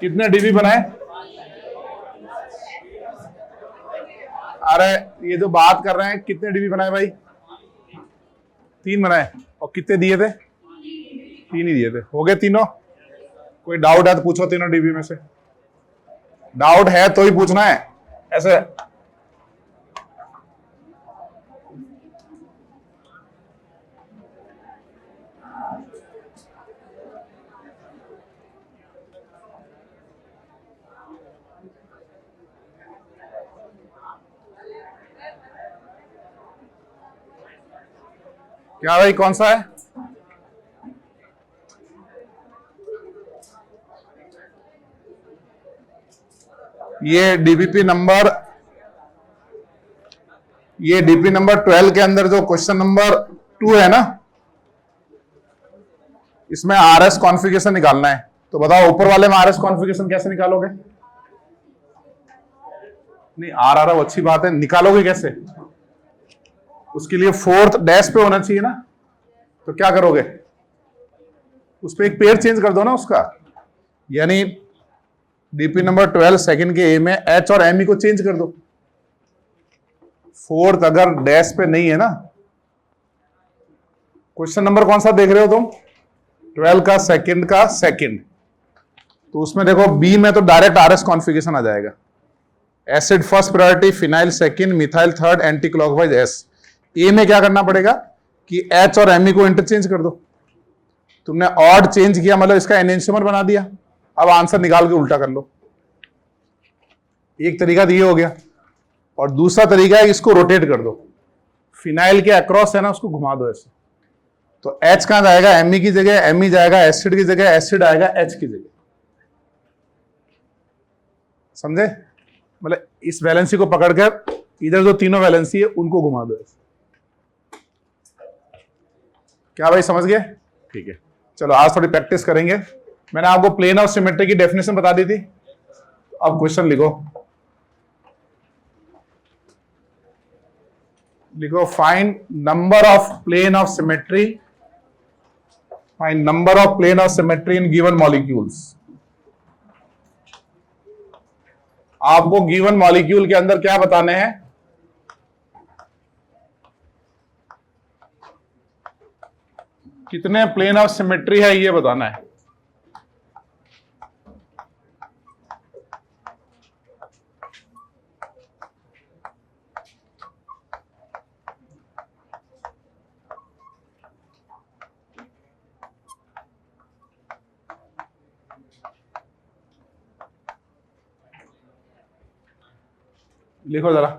कितने डीबी बनाए? अरे ये जो बात कर रहे हैं, कितने डीबी बनाए भाई? 3 बनाए। और कितने दिए थे? 3 ही दिए थे। हो गए तीनों? कोई डाउट है तो पूछो तीनों डीबी में से। डाउट है तो ही पूछना है ऐसे। क्या भाई, कौन सा है? ये डीबीपी नंबर, ये डीपी नंबर 12 के अंदर जो क्वेश्चन नंबर 2 है ना, इसमें आरएस कॉन्फ़िगरेशन निकालना है। तो बताओ ऊपर वाले में आरएस कॉन्फ़िगरेशन कैसे निकालोगे? नहीं, आ रहा वो अच्छी बात है, निकालोगे कैसे? उसके लिए 4th डैश पे होना चाहिए ना। तो क्या करोगे? उस पर एक पेयर चेंज कर दो ना उसका। यानी डीपी नंबर 12 सेकंड के ए में एच और एम ई को चेंज कर दो। 4th अगर डैश पे नहीं है ना, क्वेश्चन नंबर कौन सा देख रहे हो तुम? 12 का सेकंड का सेकंड। तो उसमें देखो बी में तो डायरेक्ट आरएस कॉन्फ़िगरेशन आ जाएगा। Acid first priority, phenyl second, methyl third, anti clockwise S. A में क्या करना पड़ेगा कि एच और एम ई को इंटरचेंज कर दो। तुमने ऑड चेंज किया, मतलब इसका एनएंशियोमर बना दिया। अब आंसर निकाल के उल्टा कर लो। एक तरीका तो ये हो गया, और दूसरा तरीका है इसको रोटेट कर दो। फिनाइल के अक्रॉस है ना, उसको घुमा दो ऐसे। तो H कहां जाएगा? एमई की जगह, एमई जाएगा एसिड की जगह, एसिड आएगा H की जगह। समझे? मतलब इस वैलेंसी को पकड़कर इधर जो तीनों वैलेंसी है उनको घुमा दो ऐसे। क्या भाई समझ गए? ठीक है, चलो आज थोड़ी प्रैक्टिस करेंगे। मैंने आपको प्लेन ऑफ सिमेट्री की डेफिनेशन बता दी थी। अब क्वेश्चन लिखो। लिखो, find number of plane of symmetry, find number of plane of symmetry in given molecules. आपको गिवन मॉलिक्यूल के अंदर क्या बताने हैं? कितने प्लेन ऑफ सिमेट्री है ये बताना है। लिखो जरा।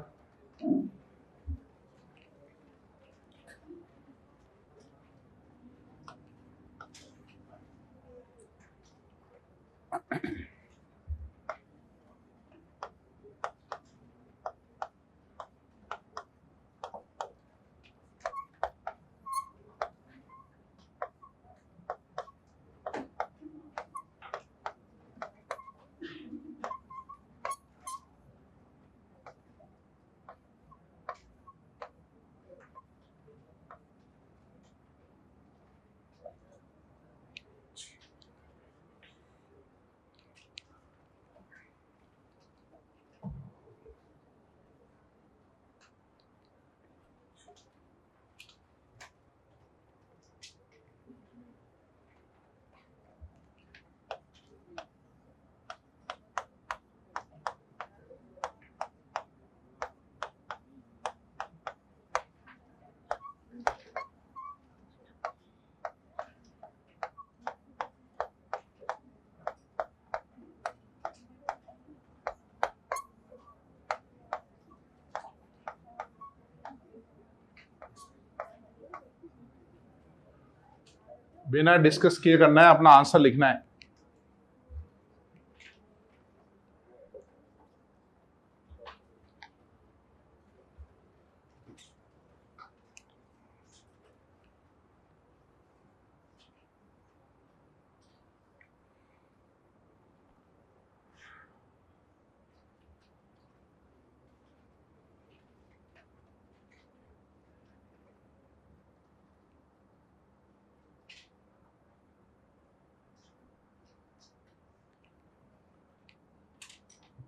बिना डिस्कस किए करना है, अपना आंसर लिखना है।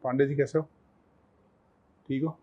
पांडे जी कैसे हो? ठीक हो?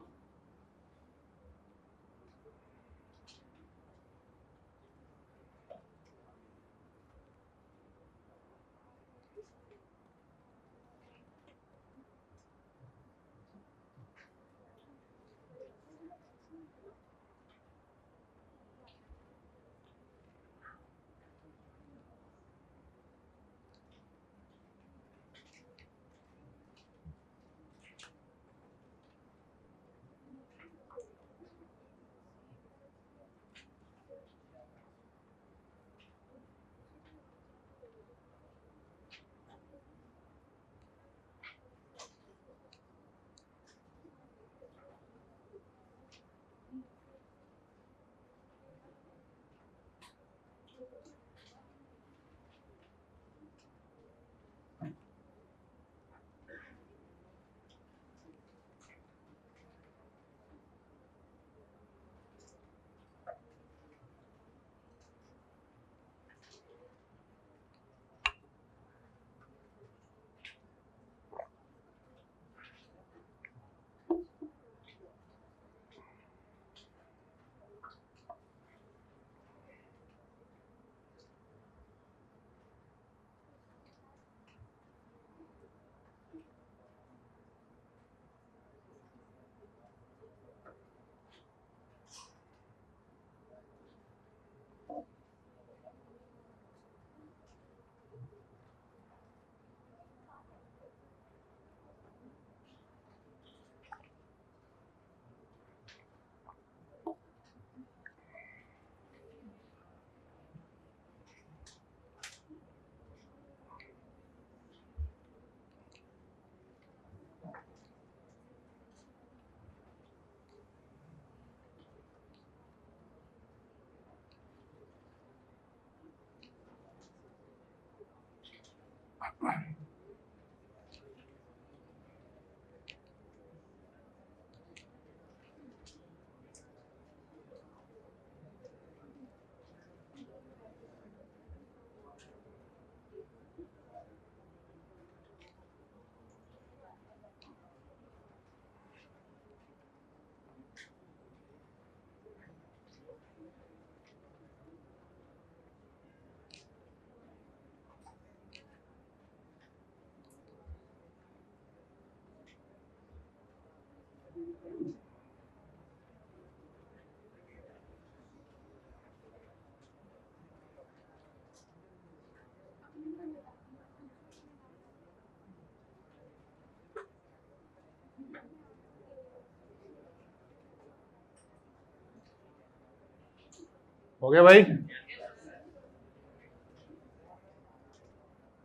हो गया भाई?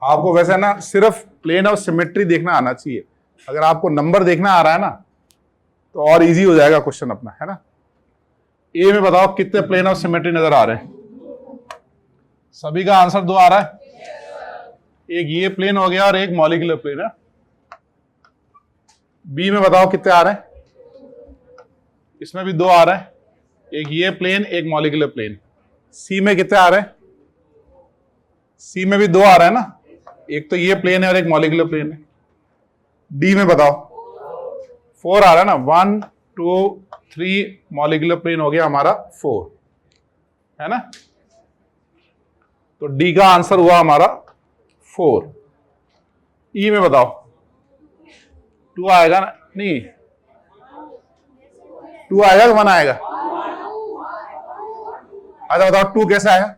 आपको वैसे ना सिर्फ प्लेन ऑफ सिमेट्री देखना आना चाहिए। अगर आपको नंबर देखना आ रहा है ना तो और इजी हो जाएगा क्वेश्चन अपना, है ना। ए में बताओ कितने प्लेन ऑफ सिमेट्री नजर आ रहे हैं? सभी का आंसर 2 आ रहा है। एक ये प्लेन हो गया और एक मॉलिक्यूलर प्लेन है। बी में बताओ कितने आ रहे हैं? इसमें भी 2 आ रहा है, एक ये प्लेन एक मॉलिक्यूलर प्लेन। सी में कितने आ रहे हैं? सी में भी 2 आ रहा है ना, एक तो ये प्लेन है और एक मॉलिक्यूलर प्लेन है। डी में बताओ 4 आ रहा है ना, 1 2 3 मॉलिक्यूलर प्लेन हो गया हमारा 4, है ना। तो डी का आंसर हुआ हमारा 4। ई में बताओ 2 आएगा ना, नहीं 2 आएगा कि 1 आएगा? अच्छा बताओ 2 कैसे आएगा?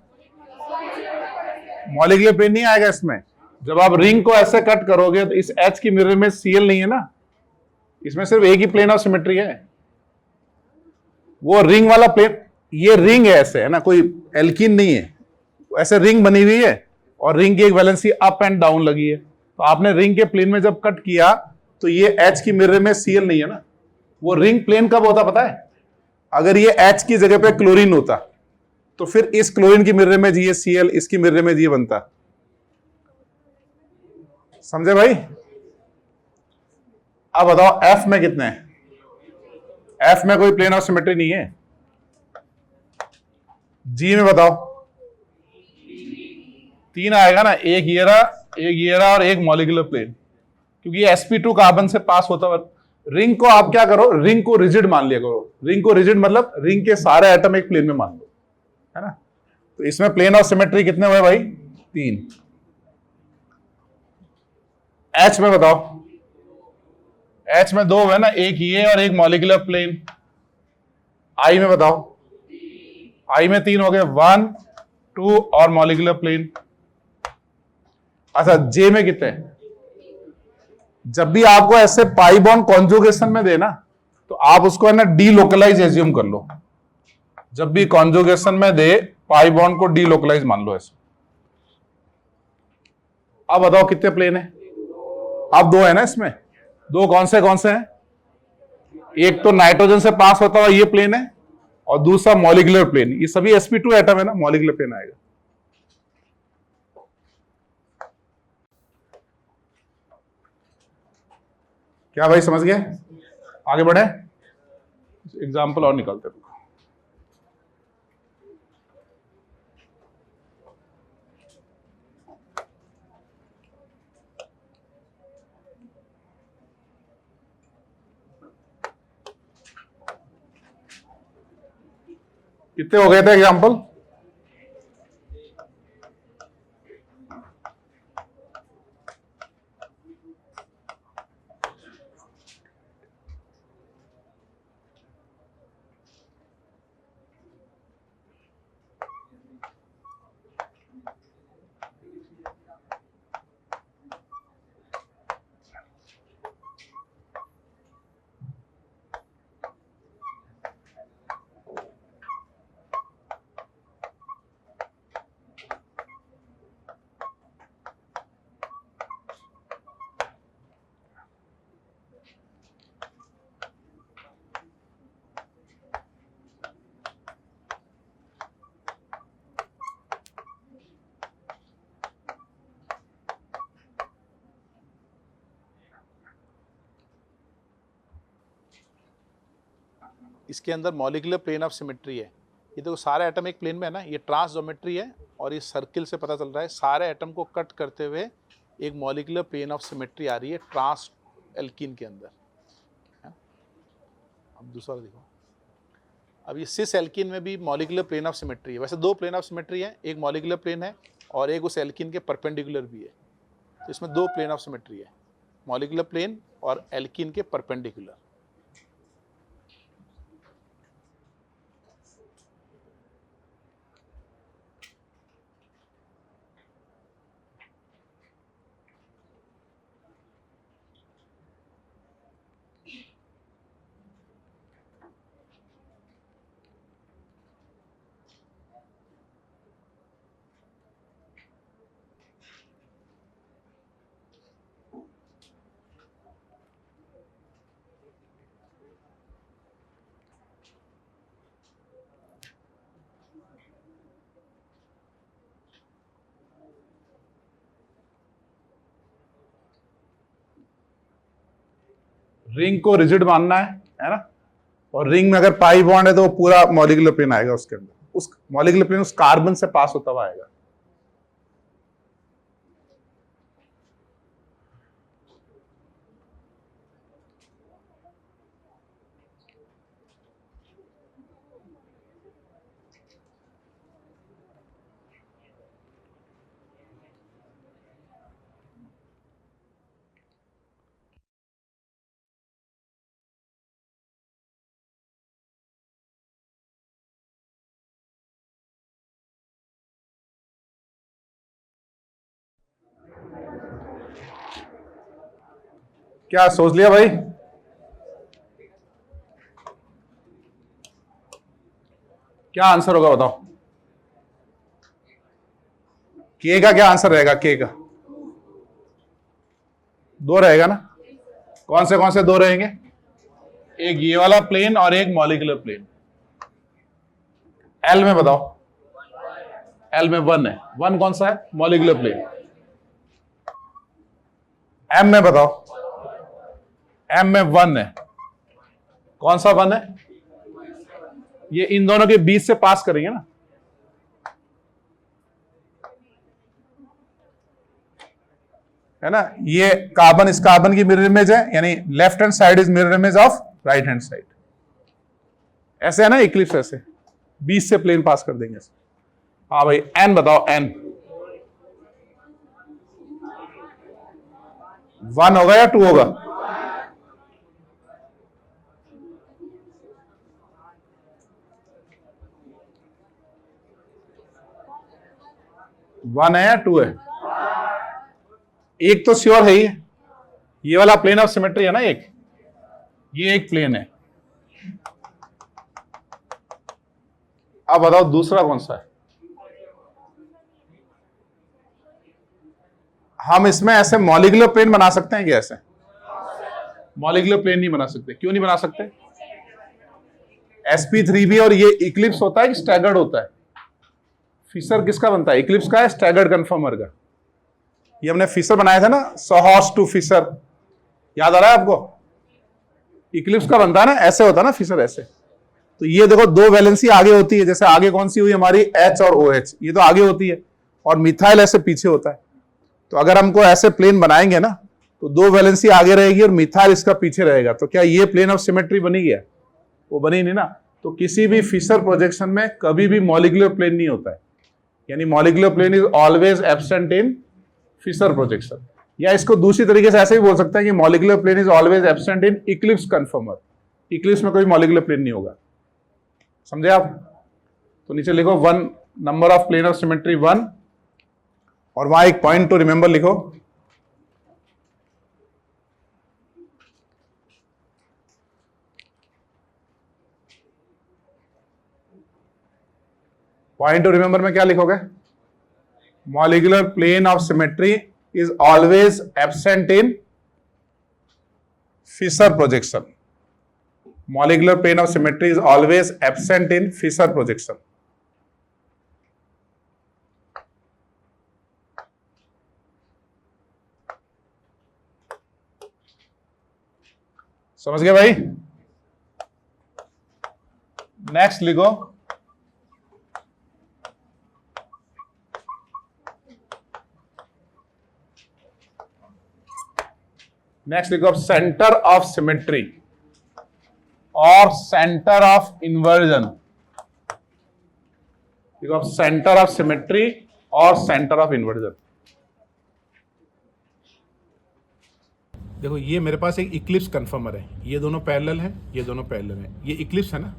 मॉलिक्यूलर प्लेन नहीं आएगा इसमें। जब आप रिंग को ऐसे कट करोगे तो इस एच की मिरर में सीएल नहीं है ना, इसमें सिर्फ एक ही प्लेन ऑफ सिमेट्री है। वो रिंग वाला प्लेन, ये रिंग है ऐसे, है ना, कोई एल्कीन नहीं है, ऐसे रिंग बनी हुई है और रिंग की एक वैलेंसी अप एंड डाउन लगी है। तो आपने रिंग के प्लेन में जब कट किया तो ये एच की मिरर में सीएल नहीं है ना। वो रिंग प्लेन कब होता पता है? अगर ये एच की जगह पे क्लोरीन होता तो फिर इस क्लोरीन की मिरर में जी सीएल, इसकी मिरर में जी बनता। समझे भाई? अब बताओ एफ में कितने हैं? एफ में कोई प्लेन ऑफ सिमेट्री नहीं है। जी में बताओ 3 आएगा ना, एक ये रहा और एक मॉलिक्यूलर प्लेन, क्योंकि sp2 कार्बन से पास होता हुआ। रिंग को आप क्या करो, रिंग को रिजिड मान लिया करो। रिंग को रिजिड मतलब रिंग के सारे एटम एक प्लेन में मान लो, है ना। तो इसमें प्लेन ऑफ सिमेट्री कितने हुए भाई, 3। H में बताओ, H में 2 है ना, एक ये और एक मॉलिक्यूलर प्लेन। I में बताओ, I में 3 हो गए, 1 2 और मॉलिक्यूलर प्लेन। अच्छा J में कितने, जब भी आपको ऐसे पाई बॉन्ड कॉन्जुगेशन में देना तो आप उसको है ना डीलोकलाइज एज्यूम कर लो। जब भी कॉन्जुगेशन में दे पाई बॉन्ड को डीलोकलाइज मान लो ऐसे। अब बताओ कितने प्लेन है, अब 2 है ना इसमें, 2 कौन से हैं, एक तो नाइट्रोजन से पास होता हुआ ये प्लेन है और दूसरा मॉलिक्यूलर प्लेन। ये सभी sp2 एटम है ना, मॉलिक्यूलर प्लेन आएगा। क्या भाई समझ गए, आगे बढ़े, एग्जाम्पल और निकालते हैं। कितने हो गए थे एग्जाम्पल, इसके अंदर मॉलिक्यूलर प्लेन ऑफ सिमेट्री है। ये देखो सारे एटम एक प्लेन में है ना, ये ट्रांस ज्योमेट्री है और इस सर्किल से पता चल रहा है सारे एटम को कट करते हुए एक मॉलिक्यूलर प्लेन ऑफ सिमेट्री आ रही है ट्रांस एल्कीन के अंदर है। अब दूसरा देखो, अब ये सिस एल्कीन में भी मॉलिक्यूलर प्लेन ऑफ सिमेट्री है। वैसे 2 प्लेन ऑफ सिमेट्री है, एक मॉलिक्यूलर प्लेन है और एक उस एल्कीन के परपेंडिकुलर भी है। तो इसमें 2 प्लेन ऑफ सिमेट्री है, मॉलिक्यूलर प्लेन और एल्कीन के परपेंडिकुलर। रिंग को रिजिड मानना है ना, और रिंग में अगर पाई बॉन्ड है तो पूरा मॉलिक्यूलर प्लेन आएगा उसके अंदर, उस मॉलिक्यूलर प्लेन उस कार्बन से पास होता हुआ आएगा। क्या सोच लिया भाई, क्या आंसर होगा बताओ, के का क्या आंसर रहेगा, के का 2 रहेगा ना। कौन से 2 रहेंगे, एक ये वाला प्लेन और एक मॉलिक्यूलर प्लेन। एल में बताओ, एल में 1 है, 1 कौन सा है, मॉलिक्यूलर प्लेन। एम में बताओ, एम में 1 है, कौन सा 1 है, ये इन दोनों के बीच से पास करेंगे ना। है ना, ये कार्बन इस कार्बन की मिरर इमेज है, यानी left hand side is mirror image of right hand side. ऐसे है ना इक्लिप्स, ऐसे 20 से प्लेन पास कर देंगे। हाँ भाई, एन बताओ, एन 1 होगा या 2 होगा? वन है या 2 है? एक तो श्योर है ही, ये वाला प्लेन ऑफ सिमेट्री है ना, ये एक प्लेन है। अब बताओ दूसरा कौन सा है? हम इसमें ऐसे मॉलिक्यूलर प्लेन बना सकते हैं क्या? ऐसे मॉलिक्यूलर प्लेन नहीं बना सकते। क्यों नहीं बना सकते? sp3b और ये इक्लिप्स होता है कि स्टैगर्ड होता है? फिशर किसका बनता है? इक्लिप्स का है, स्टैगर्ड कन्फर्मर का। ये हमने फिशर बनाया था ना, सोहॉस टू फिशर, याद आ रहा है आपको? इक्लिप्स का बनता है ना, ऐसे होता है ना फिशर, ऐसे। तो ये देखो दो वैलेंसी आगे होती है, जैसे आगे कौन सी हुई हमारी H और OH, ये तो आगे होती है, और मिथाइल ऐसे पीछे होता है। तो अगर हमको ऐसे प्लेन बनाएंगे ना, तो दो वैलेंसी आगे रहेगी और मिथाइल इसका पीछे रहेगा, तो क्या ये प्लेन ऑफ सिमेट्री बनी गया? वो बनी नहीं ना। तो किसी भी फिशर प्रोजेक्शन में कभी भी मॉलिक्यूलर प्लेन नहीं होता है, यानी molecular plane is always absent in Fischer projection. या इसको दूसरी तरीके से ऐसे भी बोल सकते हैं कि molecular plane is always absent in eclipse conformer. Eclipse में कोई मॉलिक्यूलर प्लेन नहीं होगा, समझे आप? तो नीचे लिखो 1 number of plane of symmetry 1, और वहां एक पॉइंट टू रिमेंबर लिखो। पॉइंट टू रिमेंबर में क्या लिखोगे? Molecular plane of symmetry is always absent in Fischer projection. Molecular plane of symmetry is always absent in Fisher projection. समझ गए भाई? नेक्स्ट लिखो, सेंटर ऑफ सिमेट्री और सेंटर ऑफ इन्वर्जन। देखो सेंटर ऑफ सिमेट्री और सेंटर ऑफ इन्वर्जन। देखो ये मेरे पास एक इक्लिप्स कन्फर्मर है, ये दोनों पैरेलल हैं, ये दोनों पैरेलल हैं, ये इक्लिप्स है ना।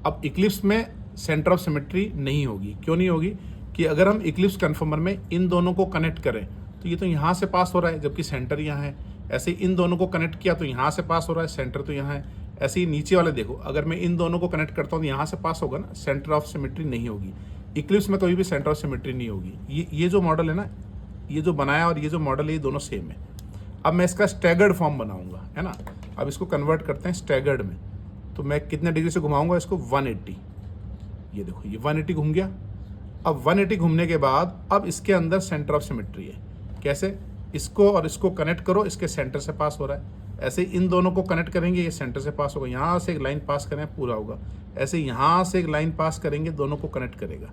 अब इक्लिप्स में सेंटर ऑफ सिमेट्री नहीं होगी। क्यों नहीं होगी? कि अगर हम इक्लिप्स कन्फर्मर में इन दोनों को कनेक्ट करें तो ये तो यहां से पास हो रहा है, जबकि सेंटर यहां है। ऐसे ही इन दोनों को कनेक्ट किया तो यहां से पास हो रहा है, सेंटर तो यहां है। ऐसे ही नीचे वाले देखो, अगर मैं इन दोनों को कनेक्ट करता हूँ तो यहाँ से पास होगा ना, सेंटर ऑफ सिमेट्री नहीं होगी। इक्लिप्स में कभी भी सेंटर ऑफ सिमेट्री नहीं होगी। ये जो मॉडल है ना, ये जो बनाया और ये जो मॉडल है, ये दोनों सेम है। अब मैं इसका स्टैगर्ड फॉर्म बनाऊंगा, है ना। अब इसको कन्वर्ट करते हैं स्टैगर्ड में, तो मैं कितने डिग्री से घुमाऊंगा इसको? 180। ये देखो ये 180 घूम गया। अब 180 घूमने के बाद अब इसके अंदर सेंटर ऑफ सिमेट्री है। कैसे? इसको और इसको कनेक्ट करो, इसके सेंटर से पास हो रहा है। ऐसे इन दोनों को कनेक्ट करेंगे, ये सेंटर से पास होगा। यहाँ से एक लाइन पास करें, पूरा होगा। ऐसे यहाँ से एक लाइन पास करेंगे, दोनों को कनेक्ट करेगा।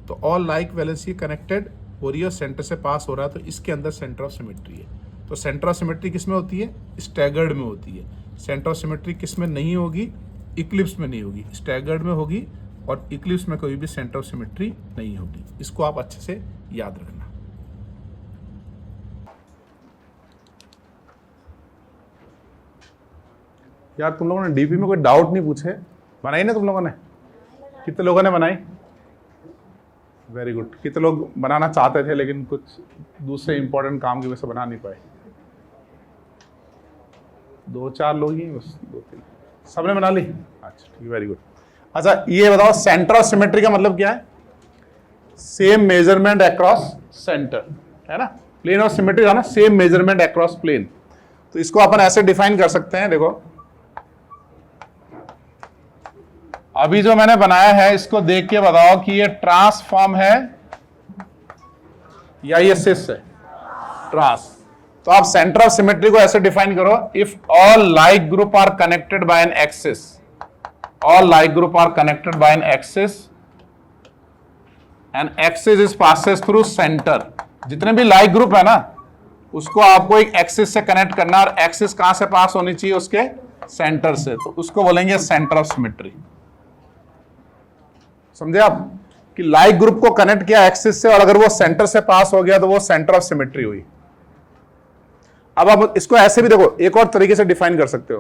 तो ऑल लाइक वैलेंसी कनेक्टेड हो रही है, सेंटर से पास हो रहा है, तो इसके अंदर सेंटर ऑफ सिमेट्री है। तो सेंटर ऑफ सिमेट्री किस में होती है? स्टैगर्ड में होती है। सेंटर ऑफ सिमेट्री किस में नहीं होगी? इक्लिप्स में नहीं होगी, स्टैगर्ड में होगी। और इक्लिप्स में कभी भी सेंटर ऑफ सिमेट्री नहीं होगी। इसको आप अच्छे से याद रखना। यार तुम लोगों ने डीपी में कोई डाउट नहीं पूछे? बनाई ना तुम लोगों ने? कितने लोगों ने बनाई? Very good. कितने लोग बनाना चाहते थे लेकिन कुछ दूसरे इंपॉर्टेंट काम की वजह से बना नहीं पाए? 2-4 लोग ही, बस 2-3। सबने बना ली? अच्छा ठीक, वेरी गुड। अच्छा ये बताओ, सेंटर ऑफ सिमेट्री का मतलब क्या है? सेम मेजरमेंट अक्रॉस सेंटर, है ना। प्लेन ऑफ सिमेट्री है ना, सेम मेजरमेंट अक्रॉस प्लेन। तो इसको अपन ऐसे डिफाइन कर सकते हैं। देखो अभी जो मैंने बनाया है, इसको देख के बताओ कि ये ट्रांसफॉर्म है या ये सिस है? ट्रांस। तो आप सेंटर ऑफ सिमेट्री को ऐसे डिफाइन करो, if all like group are connected by an axis, all like group are connected by an axis and axis is passes through centre. जितने भी लाइक ग्रुप है ना, उसको आपको एक एक्सिस से कनेक्ट करना, और एक्सिस कहां से पास होनी चाहिए, उसके सेंटर से, तो उसको बोलेंगे सेंटर ऑफ सिमेट्री। समझे आप कि लाइक ग्रुप को कनेक्ट किया एक्सिस से, और अगर वो सेंटर से पास हो गया तो वो सेंटर ऑफ सिमेट्री हुई। अब आप इसको ऐसे भी देखो, एक और तरीके से डिफाइन कर सकते हो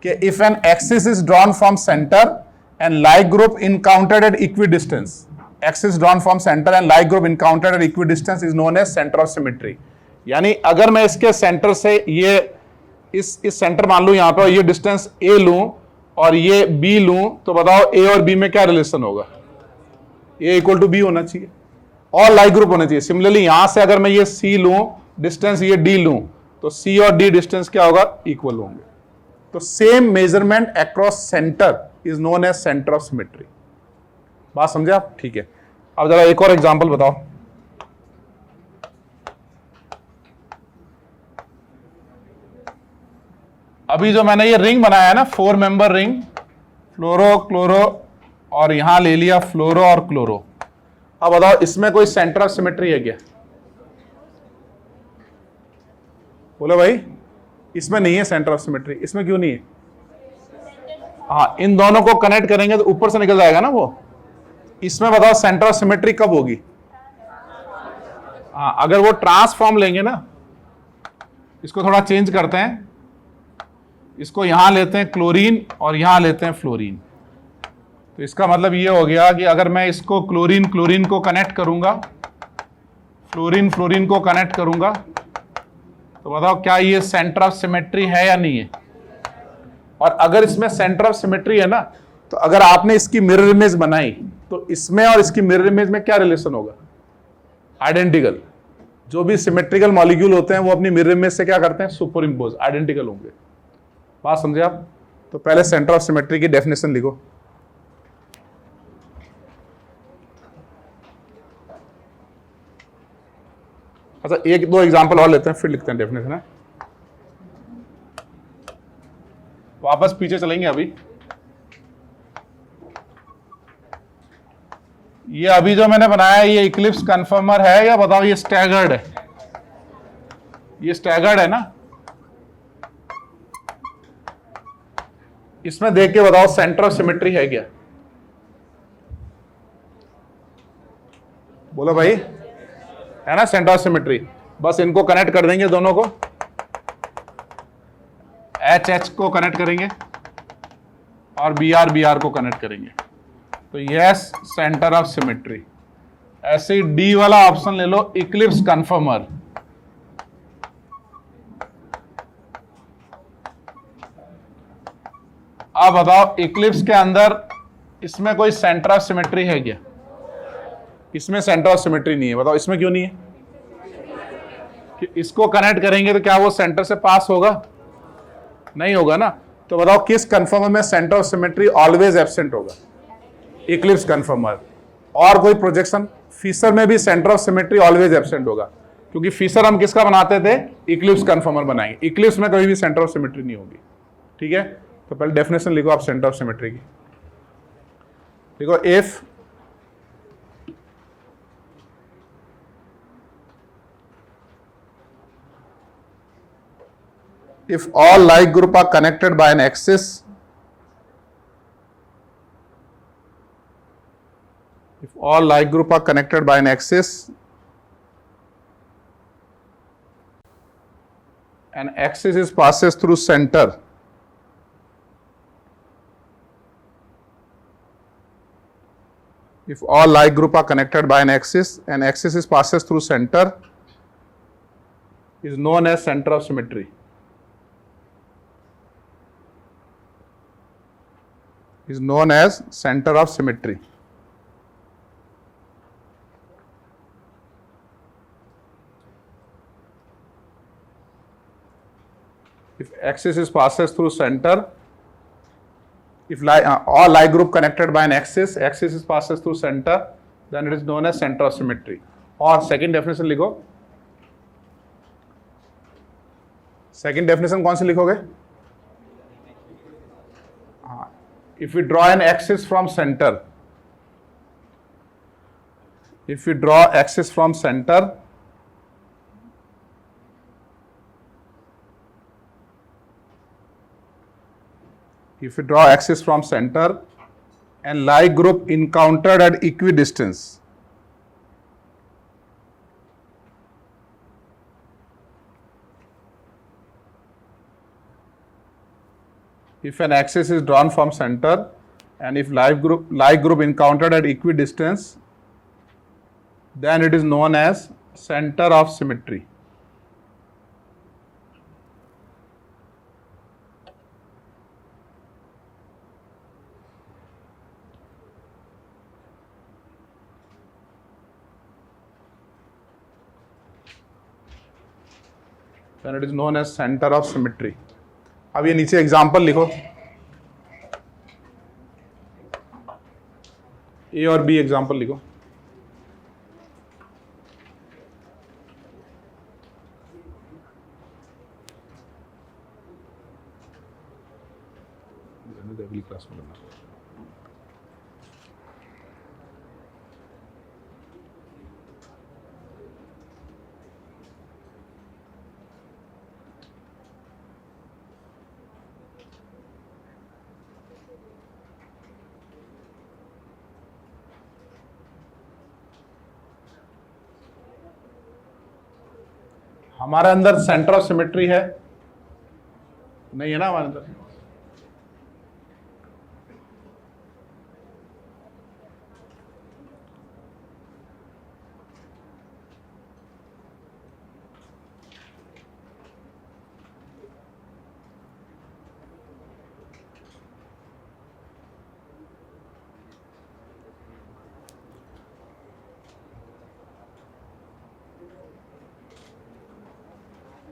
कि if an axis is drawn from centre and like group encountered at equidistance, axis drawn from centre and like group encountered at equidistance is known as centre of symmetry. यानी अगर मैं इसके centre से ये इस centre मान लूं यहां पर, ये डिस्टेंस ए लूं और ये बी लूं, तो बताओ ए और बी में क्या रिलेशन होगा, ए इक्वल टू बी होना चाहिए और लाइक ग्रुप होना चाहिए। सिमिलरली यहां से अगर मैं ये सी लूं, डिस्टेंस ये डी लूं, तो सी और डी डिस्टेंस क्या होगा, इक्वल होंगे। तो same measurement across centre is known as centre of symmetry. बात समझे आप? ठीक है, अब जरा एक और एग्जांपल बताओ। अभी जो मैंने ये रिंग बनाया है ना, 4 मेंबर रिंग, फ्लोरो क्लोरो और यहां ले लिया फ्लोरो और क्लोरो। अब बताओ इसमें कोई सेंटर ऑफ सिमेट्री है क्या? बोलो भाई, इसमें नहीं है सेंटर ऑफ सिमेट्री। इसमें क्यों नहीं है? हाँ, इन दोनों को कनेक्ट करेंगे तो ऊपर से निकल जाएगा ना वो। इसमें बताओ सेंटर ऑफ सिमेट्री कब होगी? हाँ, अगर वो ट्रांसफॉर्म लेंगे ना, इसको थोड़ा चेंज करते हैं, इसको यहां लेते हैं क्लोरीन और यहां लेते हैं फ्लोरीन। तो इसका मतलब ये हो गया कि अगर मैं इसको क्लोरीन क्लोरीन को कनेक्ट करूंगा, फ्लोरीन फ्लोरीन को कनेक्ट करूंगा, तो बताओ क्या ये सेंटर ऑफ सिमेट्री है या नहीं है? और अगर इसमें सेंटर ऑफ सिमेट्री है ना, तो अगर आपने इसकी मिरर इमेज बनाई तो इसमें और इसकी मिरर इमेज में क्या रिलेशन होगा? आइडेंटिकल। जो भी सिमेट्रिकल मॉलिक्यूल होते हैं वो अपनी मिरर इमेज से क्या करते हैं? सुपर इम्पोज, आइडेंटिकल होंगे। बात समझे आप? तो पहले सेंटर ऑफ सिमेट्री की डेफिनेशन लिखो। अच्छा, एक दो एग्जांपल और लेते हैं, फिर लिखते हैं डेफिनेशन है। वापस पीछे चलेंगे। अभी ये अभी जो मैंने बनाया है, ये इक्लिप्स कन्फर्मर है या बताओ ये स्टैगर्ड है? ये स्टैगर्ड है ना। इसमें देख के बताओ सेंटर ऑफ सिमेट्री है क्या? बोलो भाई, है ना सेंटर ऑफ सिमेट्री। बस इनको कनेक्ट कर देंगे दोनों को, एच एच को कनेक्ट करेंगे और बी आर को कनेक्ट करेंगे, तो यस सेंटर ऑफ सिमेट्री। ऐसे डी वाला ऑप्शन ले लो, इक्लिप्स कन्फर्मर। अब बताओ इक्लिप्स के अंदर इसमें कोई सेंटर ऑफ सिमेट्री है क्या? इसमें सेंटर ऑफ सिमेट्री नहीं है। बताओ इसमें क्यों नहीं है? कि इसको कनेक्ट करेंगे तो क्या वो सेंटर से पास होगा? नहीं होगा ना। तो बताओ किस कन्फर्मर में centre of symmetry always absent होगा? Eclipse conformer. और कोई प्रोजेक्शन? फिशर में भी centre of symmetry always absent होगा, क्योंकि फिशर हम किसका बनाते थे? इक्लिप्स कन्फर्मर बनाएंगे। इक्लिप्स में कभी भी सेंटर ऑफ सिमेट्री नहीं होगी। ठीक है, तो पहले डेफिनेशन लिखो आप सेंटर ऑफ सिमेट्री की। देखो, if all like group are connected by an axis, if all like group are connected by an axis, an axis is passes through center, if all like group are connected by an axis is passes through center is known as center of symmetry. Is known as center of symmetry. If axis is passes through center, if all like group connected by an axis is passes through center, then it is known as center of symmetry. और second definition लिखो। second definition कौन सी लिखोगे? If we draw an axis from center, if we draw axis from center, if you draw axis from center and like group encountered at equidistance, if an axis is drawn from center and if like group encountered at equidistance, then it is known as center of symmetry. Then it is known as center of symmetry. अब ये नीचे example लिखो, ए और B example लिखो। अगली class में करना। हमारे अंदर सेंटर ऑफ सिमेट्री है नहीं है ना हमारे अंदर?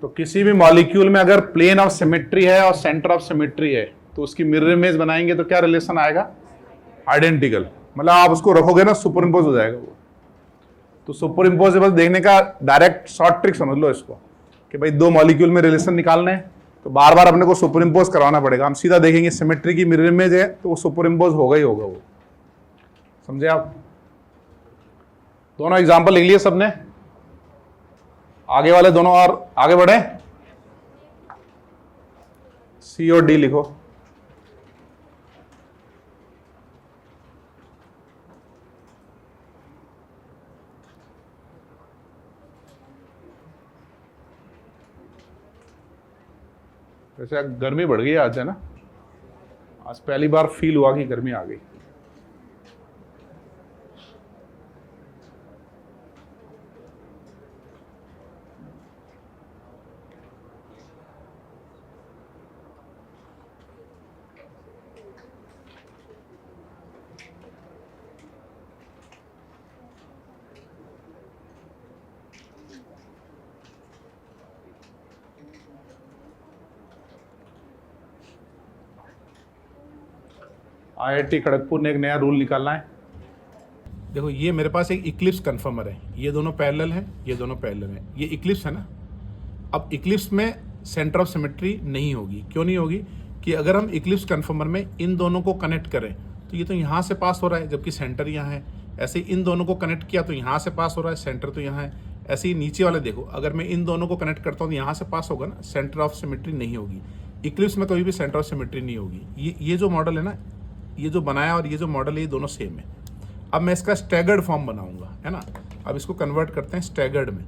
तो किसी भी मॉलिक्यूल में अगर प्लेन ऑफ सिमेट्री है और सेंटर ऑफ सिमेट्री है तो उसकी मिरर इमेज बनाएंगे तो क्या रिलेशन आएगा? आइडेंटिकल। मतलब आप उसको रखोगे ना, सुपर इम्पोज हो जाएगा वो। तो सुपर इम्पोजेबल देखने का डायरेक्ट शॉर्ट ट्रिक समझ लो इसको कि भाई दो मॉलिक्यूल में रिलेशन निकालने हैं तो बार बार अपने को सुपर इम्पोज करवाना पड़ेगा। हम सीधा देखेंगे सिमेट्री की मिरर इमेज है तो वो सुपर इम्पोज होगा ही होगा वो। समझे आप? दोनों एग्जाम्पल लिख लिए सबने? आगे वाले दोनों और आगे बढ़े। सी और डी लिखो। वैसे गर्मी बढ़ गई आज, है ना? आज पहली बार फील हुआ कि गर्मी आ गई। IIT खड़गपुर ने एक नया रूल निकालना है। देखो ये मेरे पास एक इक्लिप्स कन्फर्मर है, ये दोनों पैरेलल हैं, ये दोनों पैरेलल हैं, ये इक्लिप्स है ना। अब इक्लिप्स में सेंटर ऑफ सिमेट्री नहीं होगी। क्यों नहीं होगी? कि अगर हम इक्लिप्स कन्फर्मर में इन दोनों को कनेक्ट करें तो ये तो यहाँ से पास हो रहा है जबकि सेंटर यहाँ है। ऐसे ही इन दोनों को कनेक्ट किया तो यहाँ से पास हो रहा है, सेंटर तो यहाँ है। ऐसे ही नीचे वाले देखो, अगर मैं इन दोनों को कनेक्ट करता हूँ तो यहाँ से पास होगा ना, सेंटर ऑफ सिमेट्री नहीं होगी। इक्लिप्स में कभी भी सेंटर ऑफ सिमेट्री नहीं होगी। ये जो मॉडल है ना, ये जो बनाया और ये जो मॉडल है, ये दोनों सेम है। अब मैं इसका स्टैगर्ड फॉर्म बनाऊंगा, है ना। अब इसको कन्वर्ट करते हैं स्टैगर्ड में।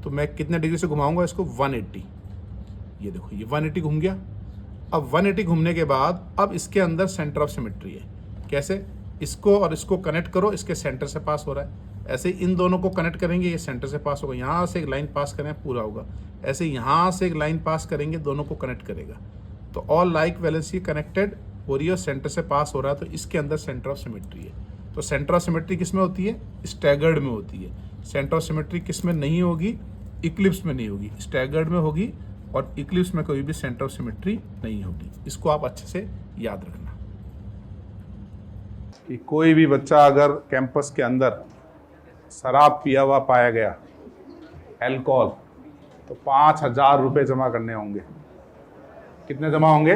तो मैं कितने डिग्री से घुमाऊंगा इसको? 180। ये देखो ये 180 घूम गया। अब 180 घूमने के बाद अब इसके अंदर सेंटर ऑफ सिमेट्री है। कैसे? इसको और इसको कनेक्ट करो, इसके सेंटर से पास हो रहा है। ऐसे इन दोनों को कनेक्ट करेंगे, ये सेंटर से पास होगा। यहाँ से एक लाइन पास करें, पूरा होगा। ऐसे यहाँ से एक लाइन पास करेंगे, दोनों को कनेक्ट करेगा। तो ऑल लाइक वैलेंसी कनेक्टेड हो रही है, सेंटर से पास हो रहा है, तो इसके अंदर सेंटर ऑफ सिमेट्री है। तो सेंटर ऑफ सिमेट्री किस में होती है? स्टैगर्ड में होती है। सेंटर ऑफ सिमेट्री किस में नहीं होगी? इक्लिप्स में नहीं होगी, स्टैगर्ड में होगी। और इक्लिप्स में कोई भी सेंटर ऑफ सिमेट्री नहीं होगी। इसको आप अच्छे से याद रखना कि कोई भी बच्चा अगर कैंपस के अंदर शराब पिया हुआ पाया गया, अल्कोहल, तो 5,000 रुपये जमा करने होंगे। कितने जमा होंगे?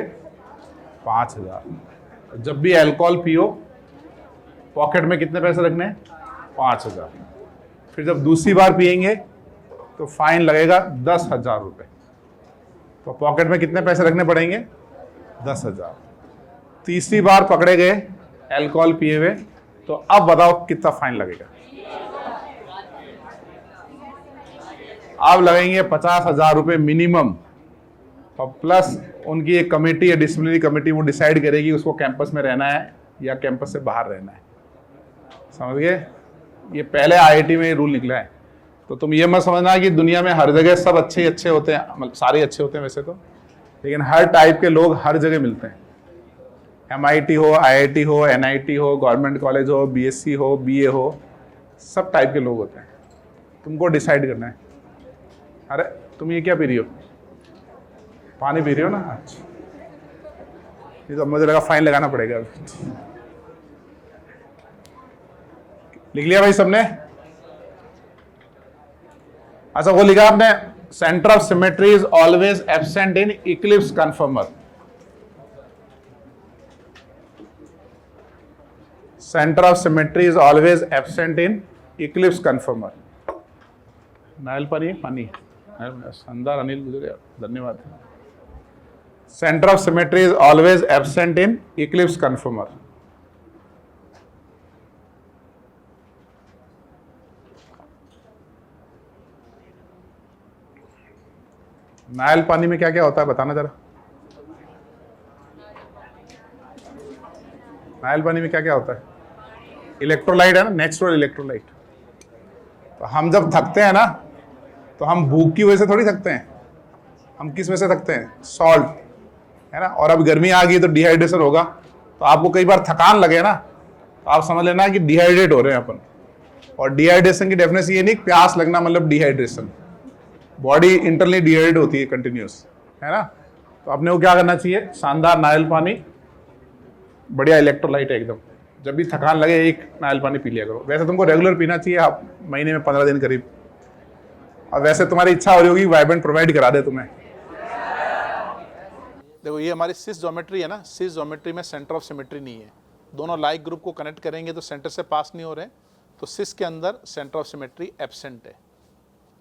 5,000। जब भी अल्कोहल पियो, पॉकेट में कितने पैसे रखने हैं? 5,000। फिर जब दूसरी बार पिएंगे तो फाइन लगेगा 10,000 रुपये। तो पॉकेट में कितने पैसे रखने पड़ेंगे? 10,000। तीसरी बार पकड़े गए अल्कोहल पिए हुए, तो अब बताओ कितना फाइन लगेगा। अब लगेंगे 50,000 रुपये मिनिमम, और प्लस उनकी एक कमेटी है, डिसिप्लिनरी कमेटी, वो डिसाइड करेगी उसको कैंपस में रहना है या कैंपस से बाहर रहना है। समझ गए? ये पहले आईआईटी में ये रूल निकला है। तो तुम ये मत समझना कि दुनिया में हर जगह सब अच्छे ही अच्छे होते हैं, मतलब सारे अच्छे होते हैं वैसे तो, लेकिन हर टाइप के लोग हर जगह मिलते हैं। MIT हो, IIT हो, NIT हो, गवर्नमेंट कॉलेज हो, BSc हो, BA हो, सब टाइप के लोग होते हैं। तुमको डिसाइड करना है। अरे तुम ये क्या पी रही हो? पानी पी रही हो ना? अच्छा, ये तो मुझे लगा फाइन लगाना पड़ेगा। लिख लिया भाई सबने? अच्छा, वो लिखा आपने, centre of symmetry is always absent in eclipse conformer. Centre of symmetry is always absent in eclipse conformer. नायल पानी पानी शानदार अनिल गुजरिया, धन्यवाद। Centre of symmetry is always absent in eclipse conformer. नायल पानी में क्या क्या होता है बताना जरा। नायल पानी में क्या क्या होता है? इलेक्ट्रोलाइट है ना, नेचुरल इलेक्ट्रोलाइट। तो हम जब थकते हैं ना, तो हम भूख की वजह से थोड़ी थकते हैं, हम किस वजह से थकते हैं? सॉल्ट, है ना। और अब गर्मी आ गई तो डिहाइड्रेशन होगा, तो आपको कई बार थकान लगे ना, तो आप समझ लेना कि डिहाइड्रेट हो रहे हैं अपन। और डिहाइड्रेशन की डेफिनेशन ये नहीं प्यास लगना मतलब डिहाइड्रेशन, बॉडी इंटरनली डिहाइड्रेट होती है कंटिन्यूस, है ना। तो अपने को क्या करना चाहिए? शानदार नारियल पानी, बढ़िया इलेक्ट्रोलाइट है एकदम। जब भी थकान लगे एक नारियल पानी पी लिया करो। वैसे तुमको रेगुलर पीना चाहिए, आप महीने में 15 दिन करीब। और वैसे तुम्हारी इच्छा हो रही होगी वाइब्रेंट प्रोवाइड करा दे तुम्हें। देखो ये हमारी सिस ज्योमेट्री है ना, सिस ज्योमेट्री में सेंटर ऑफ सिमेट्री नहीं है। दोनों लाइक ग्रुप को कनेक्ट करेंगे तो सेंटर से पास नहीं हो रहे, तो सिस के अंदर सेंटर ऑफ सिमेट्री एब्सेंट है।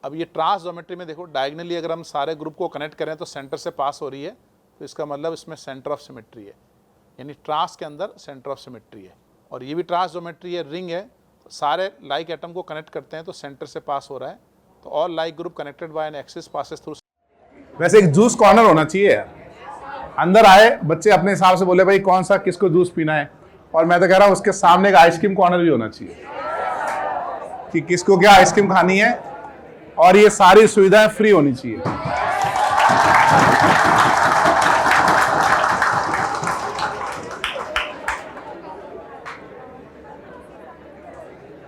अब ये ट्रांस ज्योमेट्री में देखो, डायगनली अगर हम सारे ग्रुप को कनेक्ट करें तो सेंटर से पास हो रही है, तो इसका मतलब इसमें सेंटर ऑफ सिमेट्री है, यानी ट्रांस के अंदर सेंटर ऑफ सिमेट्री है। और ये भी ट्रांस ज्योमेट्री है, रिंग है, तो सारे लाइक एटम को कनेक्ट करते हैं तो सेंटर से पास हो रहा है, तो all like group connected by an axis passes through. वैसे एक जूस कॉर्नर होना चाहिए यार। अंदर आए बच्चे अपने हिसाब से बोले भाई कौन सा किसको जूस पीना है, और मैं तो कह रहा हूँ उसके सामने एक आइसक्रीम कॉर्नर भी होना चाहिए कि किसको क्या आइसक्रीम खानी है, और ये सारी सुविधाएं फ्री होनी चाहिए।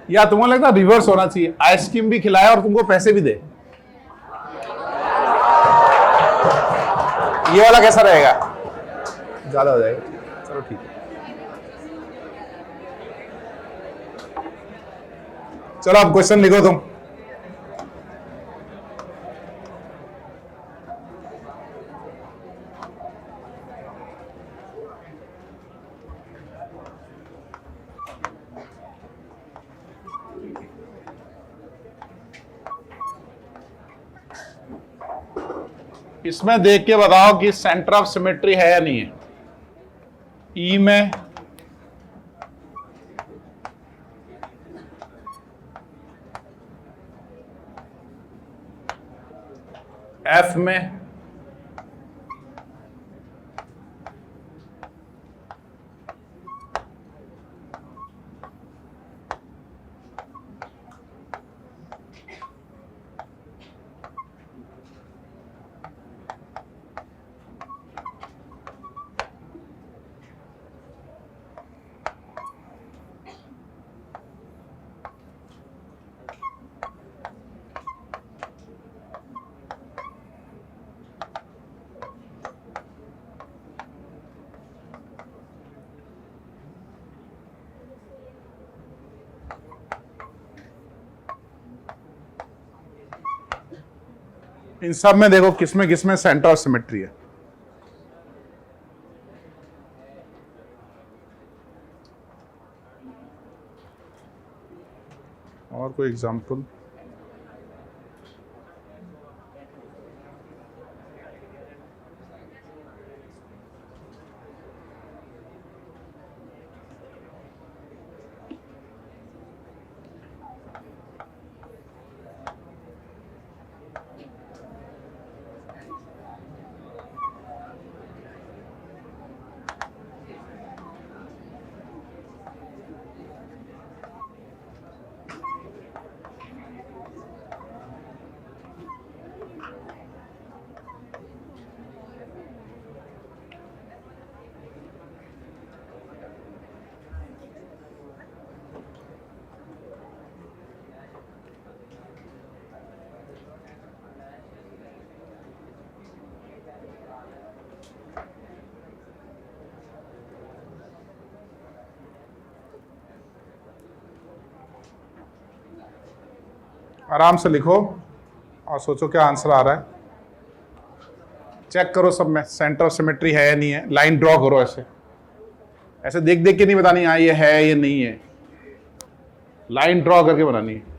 या तुमको लगता है रिवर्स होना चाहिए, आइसक्रीम भी खिलाए और तुमको पैसे भी दे? ये वाला कैसा रहेगा? ज्यादा हो जाएगा, चलो ठीक है। चलो अब क्वेश्चन लिखो तुम। इसमें देख के बताओ कि सेंटर ऑफ सिमेट्री है या नहीं है। ई में एफ में इन सब में देखो किसमें सेंटर ऑफ सिमेट्री है। और कोई एग्जांपल? आराम से लिखो और सोचो क्या आंसर आ रहा है। चेक करो सब में सेंटर ऑफ सिमेट्री है या नहीं है। लाइन ड्रॉ करो ऐसे, ऐसे देख देख के नहीं बतानी हाँ ये है ये नहीं है, लाइन ड्रॉ करके बनानी है।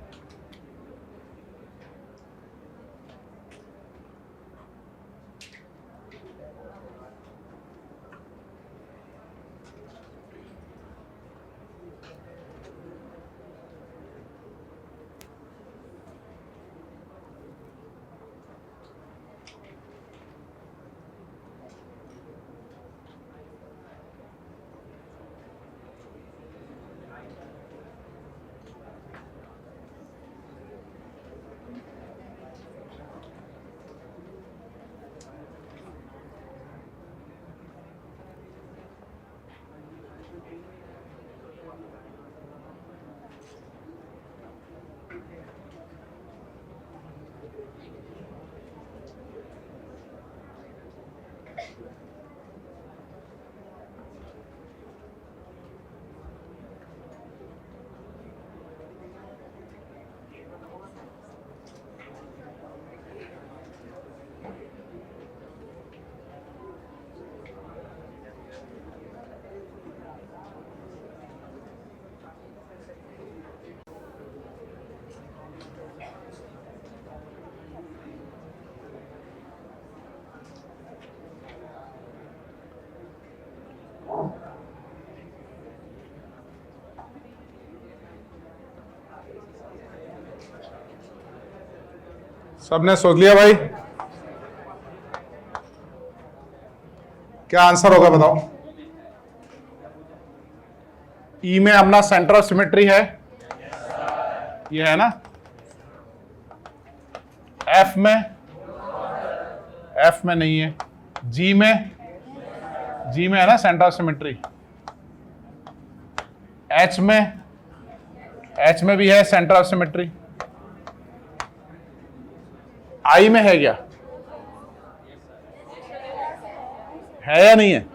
सबने सोच लिया भाई? क्या आंसर होगा बताओ? ई में अपना सेंटर ऑफ सिमेट्री है, ये है ना। एफ में नहीं है। जी में है ना सेंटर ऑफ सिमेट्री। एच में भी है सेंटर ऑफ सिमेट्री। आई में है क्या? है या नहीं है?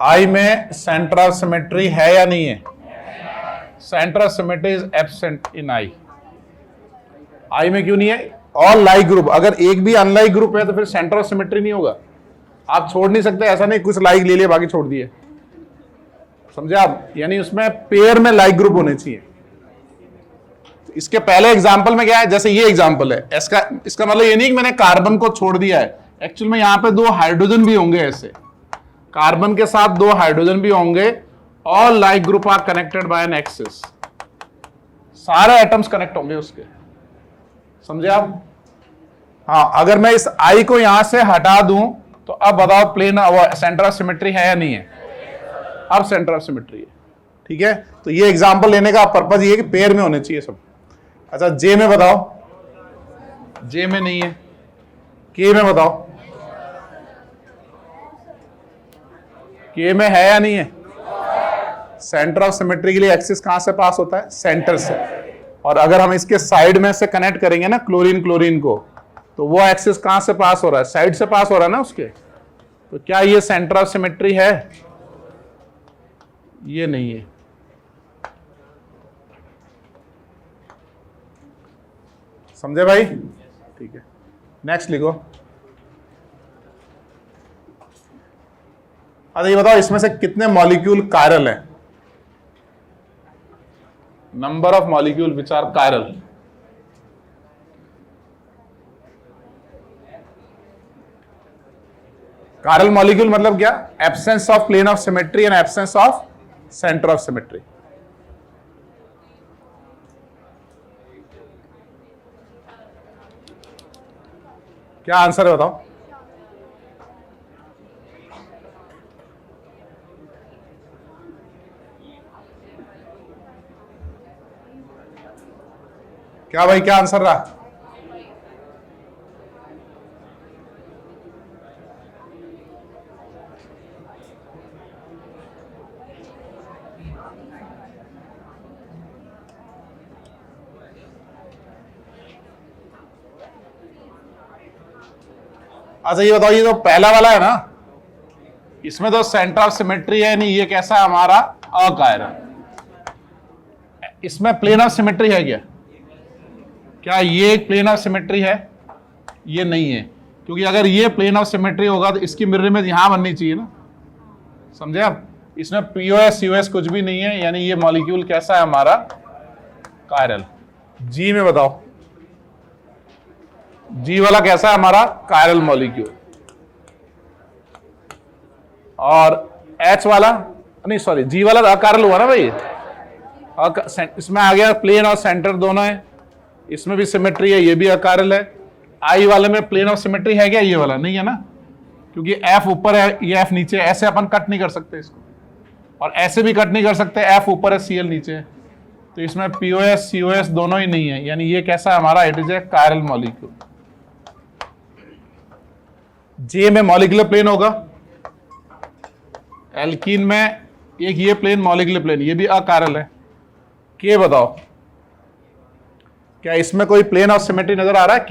आई में सेंटर ऑफ सिमेट्री है या नहीं है? Centre of symmetry is absent in I. I में क्यों नहीं है? ऑल लाइक ग्रुप, अगर एक भी अनलाइक ग्रुप है तो फिर सेंटर ऑफ सिमेट्री नहीं होगा। आप छोड़ नहीं सकते, ऐसा नहीं कुछ लाइक ले लिए बाकी छोड़ दिए, समझे आप? यानी उसमें पेयर में लाइक ग्रुप होने चाहिए। इसके पहले एग्जाम्पल में क्या है, जैसे ये एग्जाम्पल है, इसका मतलब ये नहीं कि मैंने कार्बन को छोड़ दिया है। एक्चुअल में यहां पे दो हाइड्रोजन भी होंगे, ऐसे कार्बन के साथ दो हाइड्रोजन भी होंगे। All like group are connected by an axis, सारे एटम्स कनेक्ट होंगे उसके, समझे आप? हाँ, अगर मैं इस आई को यहां से हटा दूं तो अब बताओ प्लेन सेंटर ऑफ सिमेट्री है या नहीं है? अब सेंटर ऑफ सिमेट्री है, ठीक है। तो ये एग्जाम्पल लेने का पर्पज ये है कि पेयर में होने चाहिए सब। अच्छा, जे में बताओ। जे में नहीं है। के में बताओ। के में है या नहीं है? सेंटर ऑफ सिमेट्री के लिए एक्सिस कहां से पास होता है? सेंटर से। और अगर हम इसके साइड में से कनेक्ट करेंगे ना क्लोरीन को, तो वो एक्सिस कहां से पास हो रहा है? साइड से पास हो रहा है ना उसके। तो क्या ये सेंटर ऑफ सिमेट्री है? ये नहीं है। समझे भाई? ठीक है, नेक्स्ट लिखो। अच्छा ये बताओ, इसमें से कितने मॉलिक्यूल कायरल हैं? Number of molecule which are chiral. Chiral molecule मतलब क्या? Absence of plane of symmetry and absence of centre of symmetry. क्या आंसर है बताओ? क्या भाई, क्या आंसर रहा? अच्छा ये बताओ, ये तो पहला वाला है ना, इसमें तो सेंटर ऑफ सिमेट्री है नहीं, ये कैसा है हमारा? अकायरल। इसमें प्लेन ऑफ सिमेट्री है क्या? क्या ये एक प्लेन ऑफ सिमेट्री है? ये नहीं है, क्योंकि अगर ये प्लेन ऑफ सिमेट्री होगा तो इसकी मिरर इमेज यहां बननी चाहिए ना, समझे आप? इसमें पीओएस यूएस कुछ भी नहीं है, यानी ये मॉलिक्यूल कैसा है हमारा? कायरल। जी में बताओ, जी वाला कैसा है हमारा? Chiral molecule. और एच वाला, नहीं सॉरी, जी वाला अकायरल हुआ ना भाई। इसमें आ गया प्लेन और सेंटर दोनों है, इसमें भी सिमेट्री है, ये भी अकायरल है। आई वाले में प्लेन ऑफ सिमेट्री है क्या? ये वाला नहीं है ना, क्योंकि एफ ऊपर है, ये एफ नीचे है, ऐसे अपन कट नहीं कर सकते इसको, और ऐसे भी कट नहीं कर सकते, एफ ऊपर है सीएल नीचे है, तो इसमें पीओएस सीओएस दोनों ही नहीं है, यानी ये कैसा है हमारा? It is a chiral molecule. J में मॉलिक्यूलर प्लेन होगा, एल्कीन में एक ये प्लेन मॉलिक्यूलर प्लेन, ये भी अकायरल है। के बताओ, क्या इसमें कोई प्लेन ऑफ सिमेट्री नजर आ रहा है?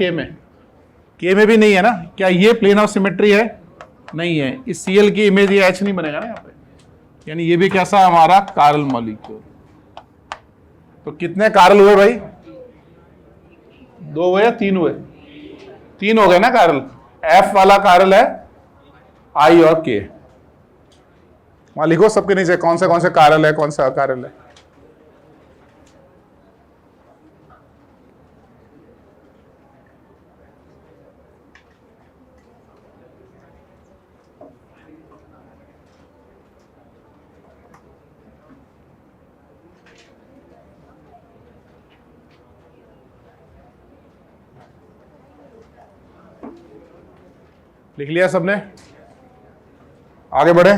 के में भी नहीं है ना। क्या ये प्लेन ऑफ सिमेट्री है? नहीं है। इस सीएल की इमेज ये एच नहीं बनेगा ना यहाँ पे, यानी ये भी कैसा है हमारा? Chiral molecule. तो कितने कायरल हुए भाई? 2 हुए या 3 हुए? 3 हो गए ना कायरल। एफ वाला कायरल है, आई और के। वहां लिखो सबके नीचे कौन से कायरल है, कौन सा अकायरल है। लिख लिया सबने? आगे बढ़े।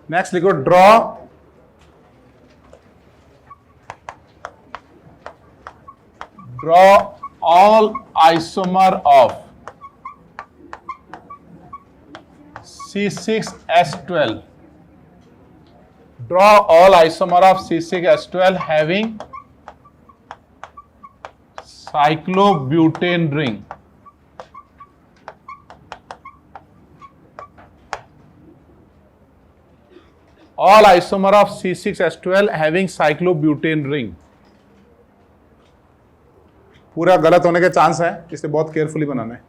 नेक्स्ट लिखो, draw all isomer of C6H12. Draw all isomer of C6H12 having cyclobutane ring. All isomer of C6H12 having cyclobutane ring. पूरा गलत होने के चांस है, इसलिए बहुत केयरफुली बनाना है।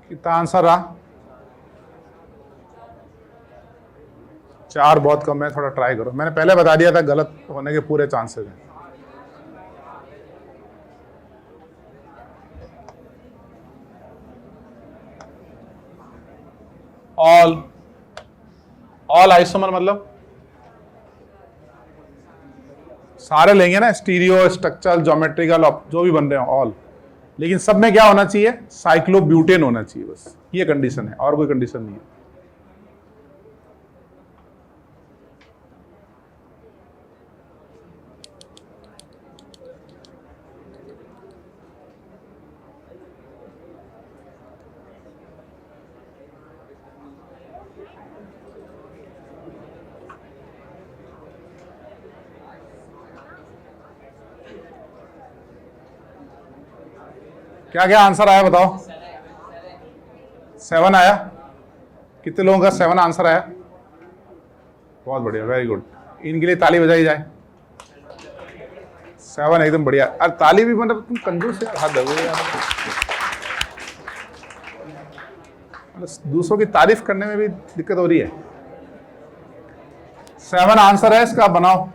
कितना आंसर रहा? 4 बहुत कम है, थोड़ा ट्राई करो। मैंने पहले बता दिया था गलत होने के पूरे चांसेस हैं। ऑल आइसोमर मतलब सारे लेंगे ना, स्टीरियो, स्ट्रक्चरल, ज्योमेट्रिकल, जो भी बन रहे हो ऑल, लेकिन सब में क्या होना चाहिए? साइक्लोब्यूटेन होना चाहिए, बस ये कंडीशन है, और कोई कंडीशन नहीं है। क्या क्या आंसर आया बताओ? 7 आया। कितने लोगों का 7 आंसर आया? बहुत बढ़िया, वेरी गुड। इनके लिए ताली बजाई जाए। 7 एकदम बढ़िया। अरे ताली भी, मतलब तुम कंजूस यार, हाथ दबोगे यार। दूसरों की तारीफ करने में भी दिक्कत हो रही है। 7 आंसर है इसका, बनाओ।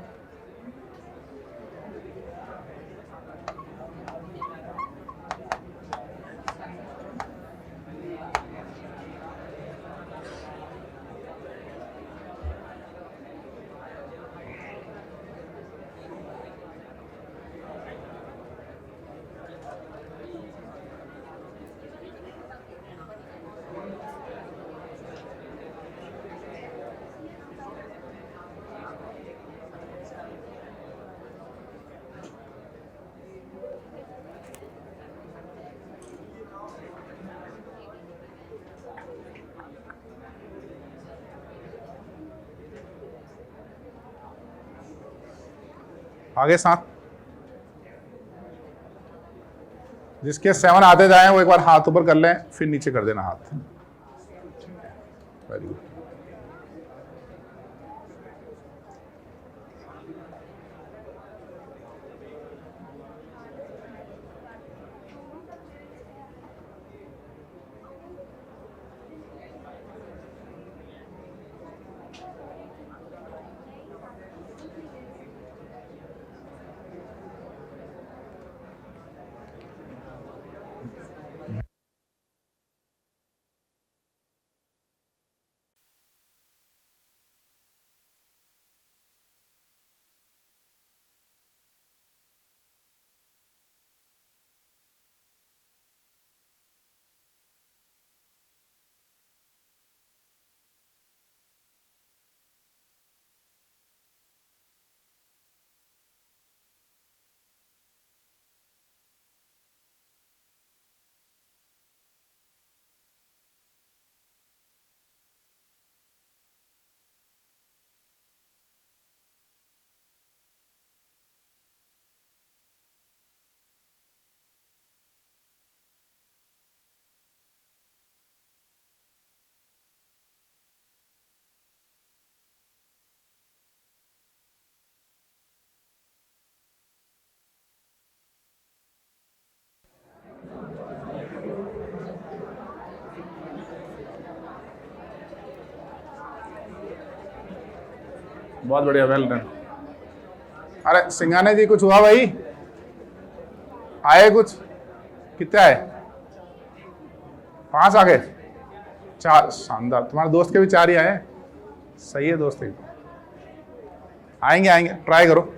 आगे 7। जिसके 7 आते जाएं वो एक बार हाथ ऊपर कर लें, फिर नीचे कर देना हाथ। Very good. बहुत बढ़िया, वेल डन। अरे सिंघाने जी कुछ हुआ भाई? आए कुछ? कितने आए? 5 आ गए? 4, शानदार। तुम्हारे दोस्त के भी 4 ही आए। सही है दोस्त, एकदम आएंगे आएंगे, ट्राई करो।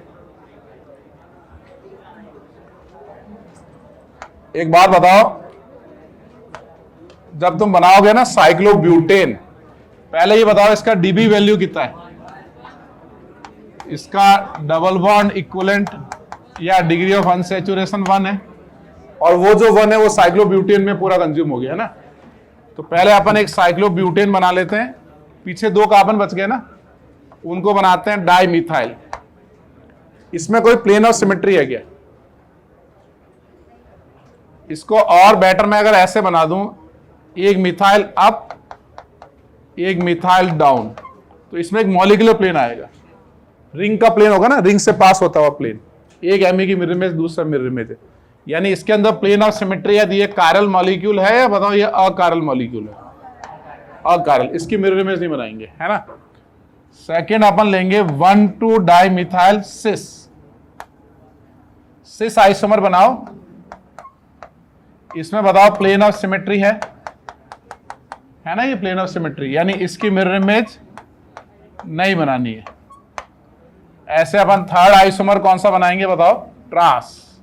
एक बात बताओ, जब तुम बनाओगे ना साइक्लोब्यूटेन, पहले ये बताओ इसका डीबी वैल्यू कितना है? इसका डबल बॉन्ड इक्विवेलेंट या डिग्री ऑफ अनसैचुरेशन 1 है, और वो जो 1 है वो साइक्लोब्यूटेन में पूरा कंज्यूम हो गया ना। तो पहले अपन एक साइक्लोब्यूटेन बना लेते हैं। पीछे 2 कार्बन बच गए ना, उनको बनाते हैं डाइमिथाइल। इसमें कोई प्लेन ऑफ सिमेट्री है क्या? इसको और बेटर मैं अगर ऐसे बना दूं, एक मिथाइल अप, एक मिथाइल डाउन, तो इसमें एक मॉलिक्यूलर प्लेन आएगा। रिंग का प्लेन होगा ना, रिंग से पास होता हुआ प्लेन। एक एमई की मिरर इमेज, दूसरा मिरर इमेज है। यानी इसके अंदर प्लेन ऑफ सिमेट्री है, तो ये कायरल मॉलिक्यूल है या बताओ ये अकायरल मॉलिक्यूल है? अकायरल, इसकी मिरर इमेज नहीं बनाएंगे, है ना। सेकेंड अपन लेंगे 1,2 डाइमिथाइल सिस। सिस आइसोमर बनाओ, इसमें बताओ प्लेन ऑफ सिमेट्री है ना, ये प्लेन ऑफ सिमेट्री, यानी इसकी मिरर इमेज नहीं बनानी है। ऐसे अपन थर्ड आइसोमर कौन सा बनाएंगे बताओ? ट्रांस।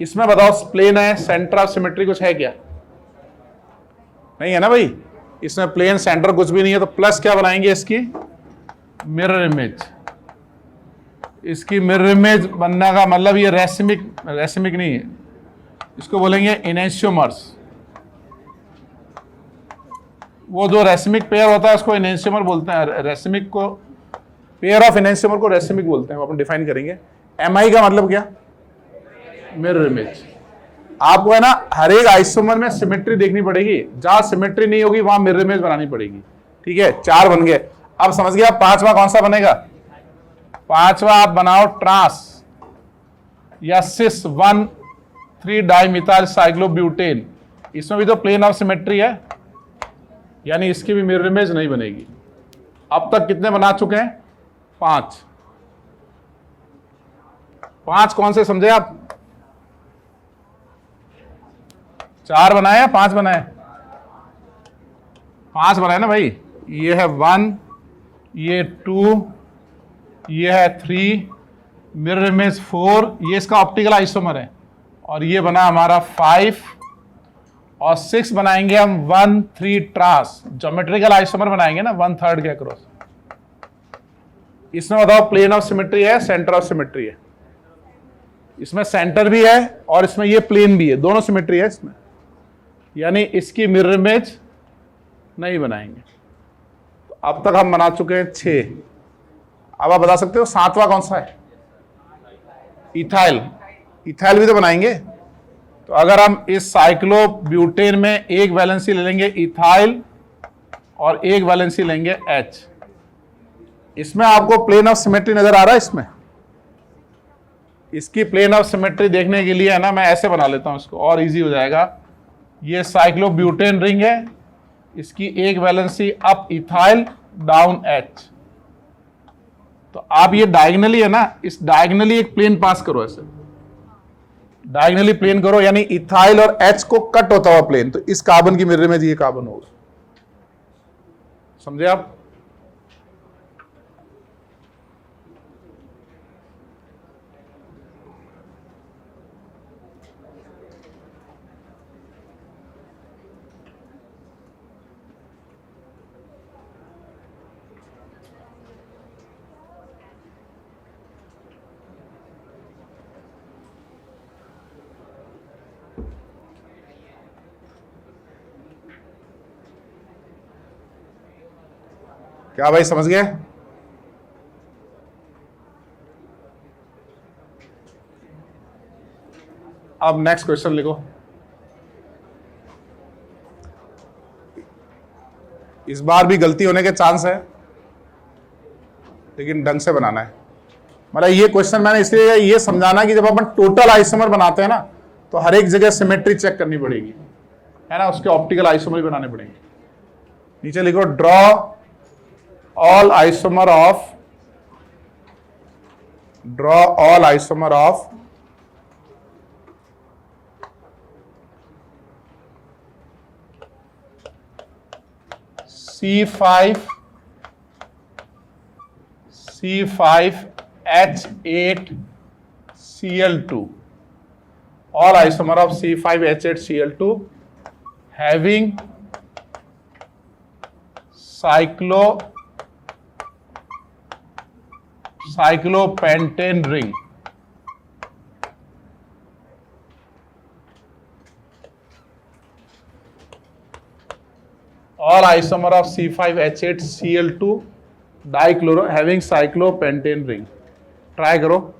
इसमें बताओ प्लेन है, सेंटर ऑफ सिमेट्री कुछ है क्या? नहीं है ना भाई, इसमें प्लेन सेंटर कुछ भी नहीं है, तो प्लस क्या बनाएंगे? इसकी मिरर इमेज। इसकी मिरर इमेज बनने का मतलब ये रेसिमिक नहीं है, इसको बोलेंगे इनेंशियोमर्स। वो जो रेसिमिक पेयर होता है उसको इनेंशियोमर बोलते हैं, रेसिमिक को, पेयर ऑफ इनेंशियोमर को रेसिमिक बोलते हैं, वो अपन डिफाइन करेंगे। एमआई का मतलब क्या? Mirror image. आपको है ना हर एक आइसोमर में सिमेट्री देखनी पड़ेगी, जहां सिमेट्री नहीं होगी वहां मिरर इमेज बनानी पड़ेगी। ठीक है, 4 बन गए। अब समझ गया पांचवा कौन सा बनेगा? पांचवा आप बनाओ ट्रांस या सिस 1,3 डाइमिथाइल साइक्लोब्यूटेन। इसमें भी तो प्लेन ऑफ सिमेट्री है, यानी इसकी भी मिरर इमेज नहीं बनेगी। अब तक कितने बना चुके हैं? 5। 5 कौन से समझे आप? 4 बनाए या 5 बनाए? 5 बनाए ना भाई। ये है 1, ये 2, ये है 3, मिरर इमेज 4, ये इसका ऑप्टिकल आइसोमर है, और ये बना हमारा 5 और 6 बनाएंगे हम 1,3 ट्रांस। ज्योमेट्रिकल आइसोमर बनाएंगे ना 1/3 के अक्रॉस। इसमें बताओ प्लेन ऑफ सिमेट्री है, सेंटर ऑफ सिमेट्री है? इसमें सेंटर भी है और इसमें ये प्लेन भी है, दोनों सिमेट्री है इसमें, यानी इसकी मिरर इमेज नहीं बनाएंगे। तो अब तक हम बना चुके हैं 6। अब आप बता सकते हो 7वां कौन सा है? इथाइल। इथाइल भी तो बनाएंगे। तो अगर हम इस साइक्लोब्यूटेन में एक वैलेंसी ले लेंगे इथाइल और एक वैलेंसी लेंगे H, इसमें आपको प्लेन ऑफ सिमेट्री नजर आ रहा है? इसमें इसकी प्लेन ऑफ सिमेट्री देखने के लिए है ना, मैं ऐसे बना लेता हूं इसको और इजी हो जाएगा। ये साइक्लोब्यूटेन रिंग है, इसकी एक valency up ethyl down H। तो आप ये डायगनली है ना, इस डायगनली एक प्लेन पास करो, ऐसे डायगनली प्लेन करो, यानी इथाइल और H को कट होता हुआ प्लेन। तो इस कार्बन की मिरर इमेज ये कार्बन होगा। समझे आप? क्या भाई समझ गए? अब नेक्स्ट क्वेश्चन लिखो। इस बार भी गलती होने के चांस है, लेकिन ढंग से बनाना है। मतलब ये क्वेश्चन मैंने इसलिए ये समझाना कि जब अपन टोटल आइसोमर बनाते हैं ना, तो हर एक जगह सिमेट्री चेक करनी पड़ेगी, है ना, उसके ऑप्टिकल आइसोमर भी बनाने पड़ेंगे। नीचे लिखो draw all isomer of C5H8Cl2, all isomer of C5H8Cl2 having cyclopentane ring. All isomer of C5H8Cl2 dichloro having cyclopentane ring. Try करो।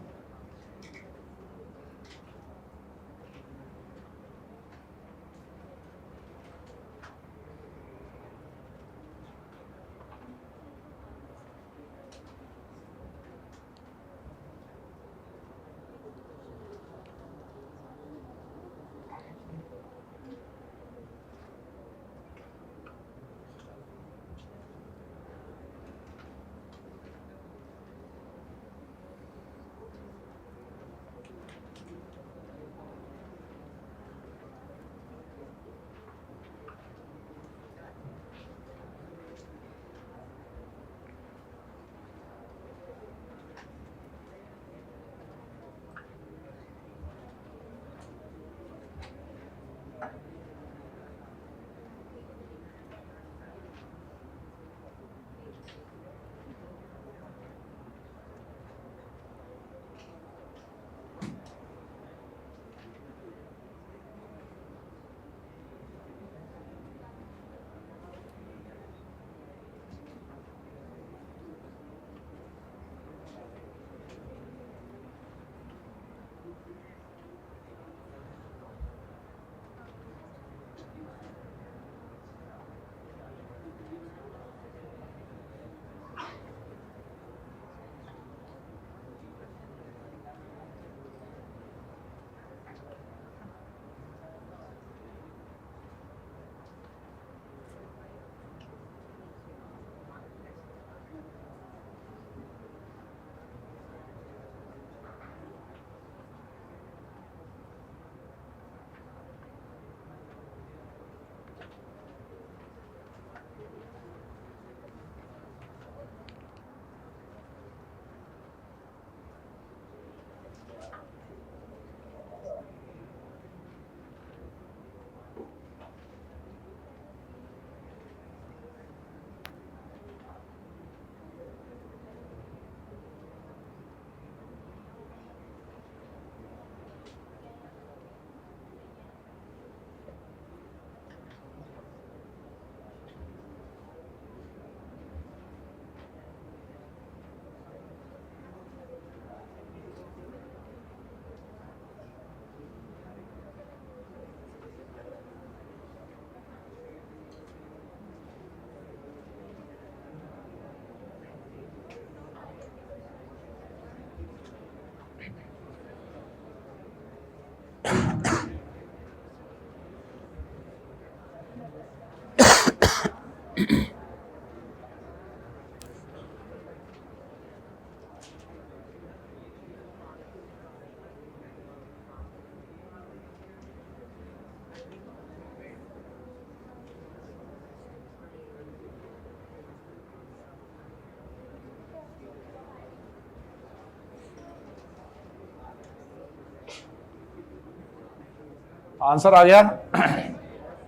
आंसर आ गया।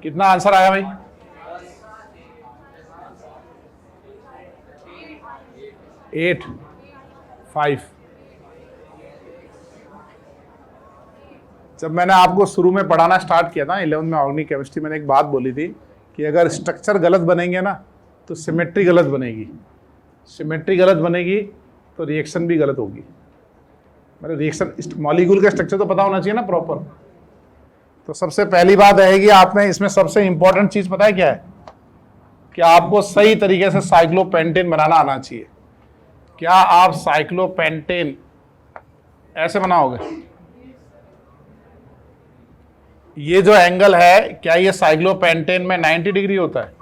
कितना आंसर आया भाई? 8, 5। जब मैंने आपको शुरू में पढ़ाना स्टार्ट किया था 11th में ऑर्गेनिक केमिस्ट्री, मैंने एक बात बोली थी कि अगर स्ट्रक्चर गलत बनेंगे ना तो सिमेट्री गलत बनेगी, सिमेट्री गलत बनेगी तो रिएक्शन भी गलत होगी। मतलब रिएक्शन, मॉलिक्यूल का स्ट्रक्चर तो पता होना चाहिए ना प्रॉपर। तो सबसे पहली बात है कि आपने इसमें सबसे इंपॉर्टेंट चीज पता है क्या है? कि आपको सही तरीके से साइक्लोपेंटेन बनाना आना चाहिए। क्या आप साइक्लोपेंटेन ऐसे बनाओगे? ये जो एंगल है, क्या ये साइक्लोपेंटेन में 90 डिग्री होता है?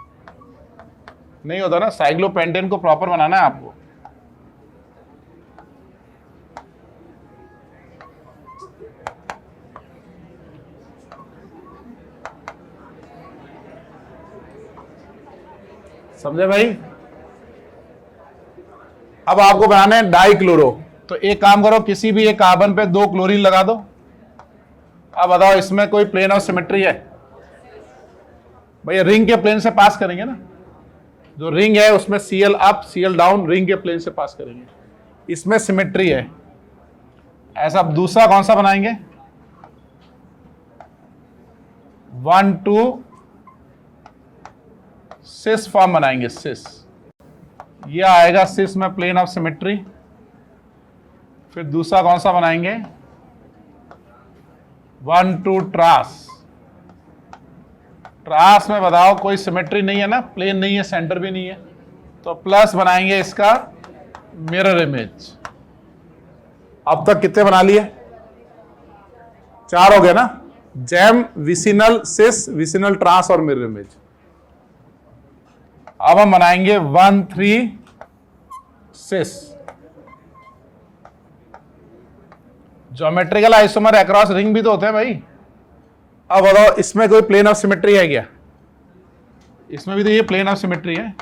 नहीं होता ना। साइक्लोपेंटेन को प्रॉपर बनाना है आपको। समझे भाई? अब आपको बनाना है डाइक्लोरो। तो एक काम करो, किसी भी एक कार्बन पे 2 क्लोरीन लगा दो। अब बताओ इसमें कोई प्लेन ऑफ सिमेट्री है? भैया रिंग के प्लेन से पास करेंगे ना। जो रिंग है उसमें Cl up Cl down, ring के प्लेन से पास करेंगे। इसमें सिमेट्री है। ऐसा दूसरा कौन सा बनाएंगे? 1 2 सिस फॉर्म बनाएंगे। सिस, ये आएगा सिस में प्लेन ऑफ सिमेट्री। फिर दूसरा कौन सा बनाएंगे? 1 2 ट्रास। ट्रास में बताओ कोई सिमेट्री नहीं है ना, प्लेन नहीं है, सेंटर भी नहीं है, तो प्लस बनाएंगे इसका मिरर इमेज। अब तक कितने बना लिए? 4 हो गए ना। जैम, विसिनल, सिस, विसिनल ट्रांस और मिरर इमेज। अब हम बनाएंगे 1 3 सिस। ज्योमेट्रिकल आइसोमर अक्रॉस रिंग भी तो होते हैं भाई। अब बताओ इसमें कोई प्लेन ऑफ सिमेट्री है क्या? इसमें भी तो ये प्लेन ऑफ सिमेट्री है,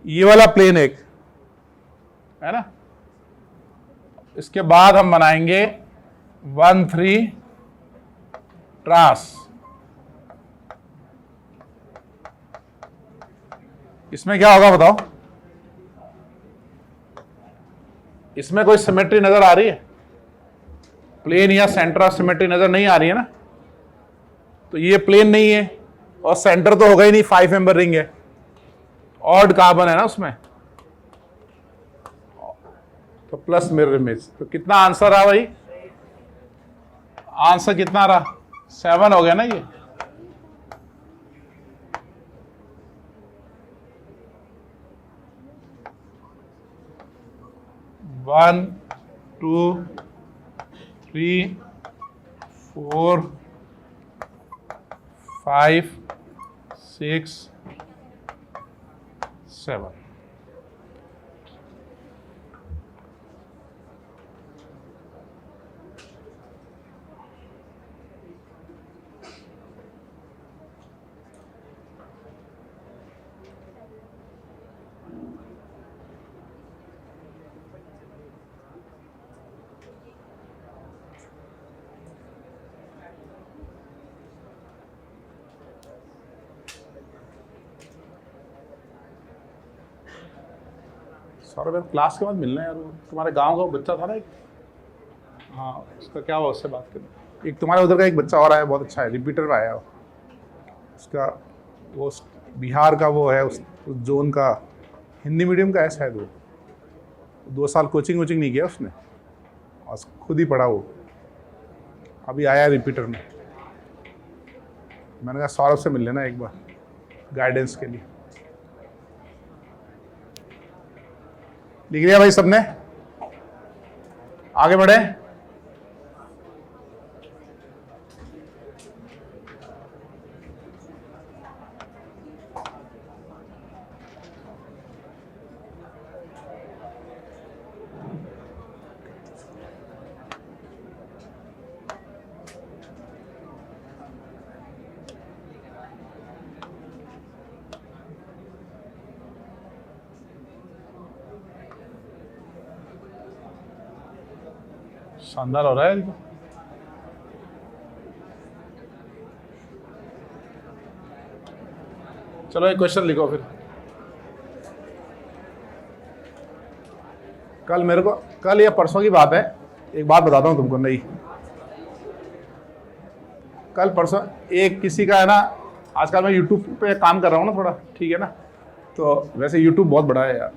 ये वाला प्लेन एक है ना। इसके बाद हम बनाएंगे 1 3 ट्रास। इसमें क्या होगा बताओ? इसमें कोई सिमेट्री नजर आ रही है? प्लेन या सेंटर ऑफ सिमेट्री नजर नहीं आ रही है ना। तो ये प्लेन नहीं है और सेंटर तो होगा ही नहीं, 5 मेंबर रिंग है, ऑड कार्बन है ना उसमें, तो प्लस मिरर इमेज। तो कितना आंसर रहा भाई? आंसर कितना रहा? 7 हो गया ना ये। वन 2 3 4 5 6 7। सौरभ क्लास के बाद मिलना है यार। वो तुम्हारे गांव का बच्चा था ना एक, हाँ उसका क्या हुआ? उससे बात करें। एक तुम्हारे उधर का एक बच्चा और आया, बहुत अच्छा है, रिपीटर में आया। उसका वो बिहार का वो है, उस जोन का, हिंदी मीडियम का है शायद। वो 2 साल कोचिंग वोचिंग नहीं किया उसने, और खुद ही पढ़ा वो। अभी आया रिपीटर में। मैंने कहा सौरभ से मिल लेना एक बार गाइडेंस के लिए। लिख लिया भाई सबने? आगे बढ़े। शानदार हो रहा है। चलो एक क्वेश्चन लिखो फिर। कल मेरे को, कल या परसों की बात है, एक बात बताता हूँ तुमको। नहीं, कल परसों एक किसी का है ना, आजकल मैं यूट्यूब पे काम कर रहा हूँ ना थोड़ा, ठीक है ना। तो वैसे यूट्यूब बहुत बड़ा है यार।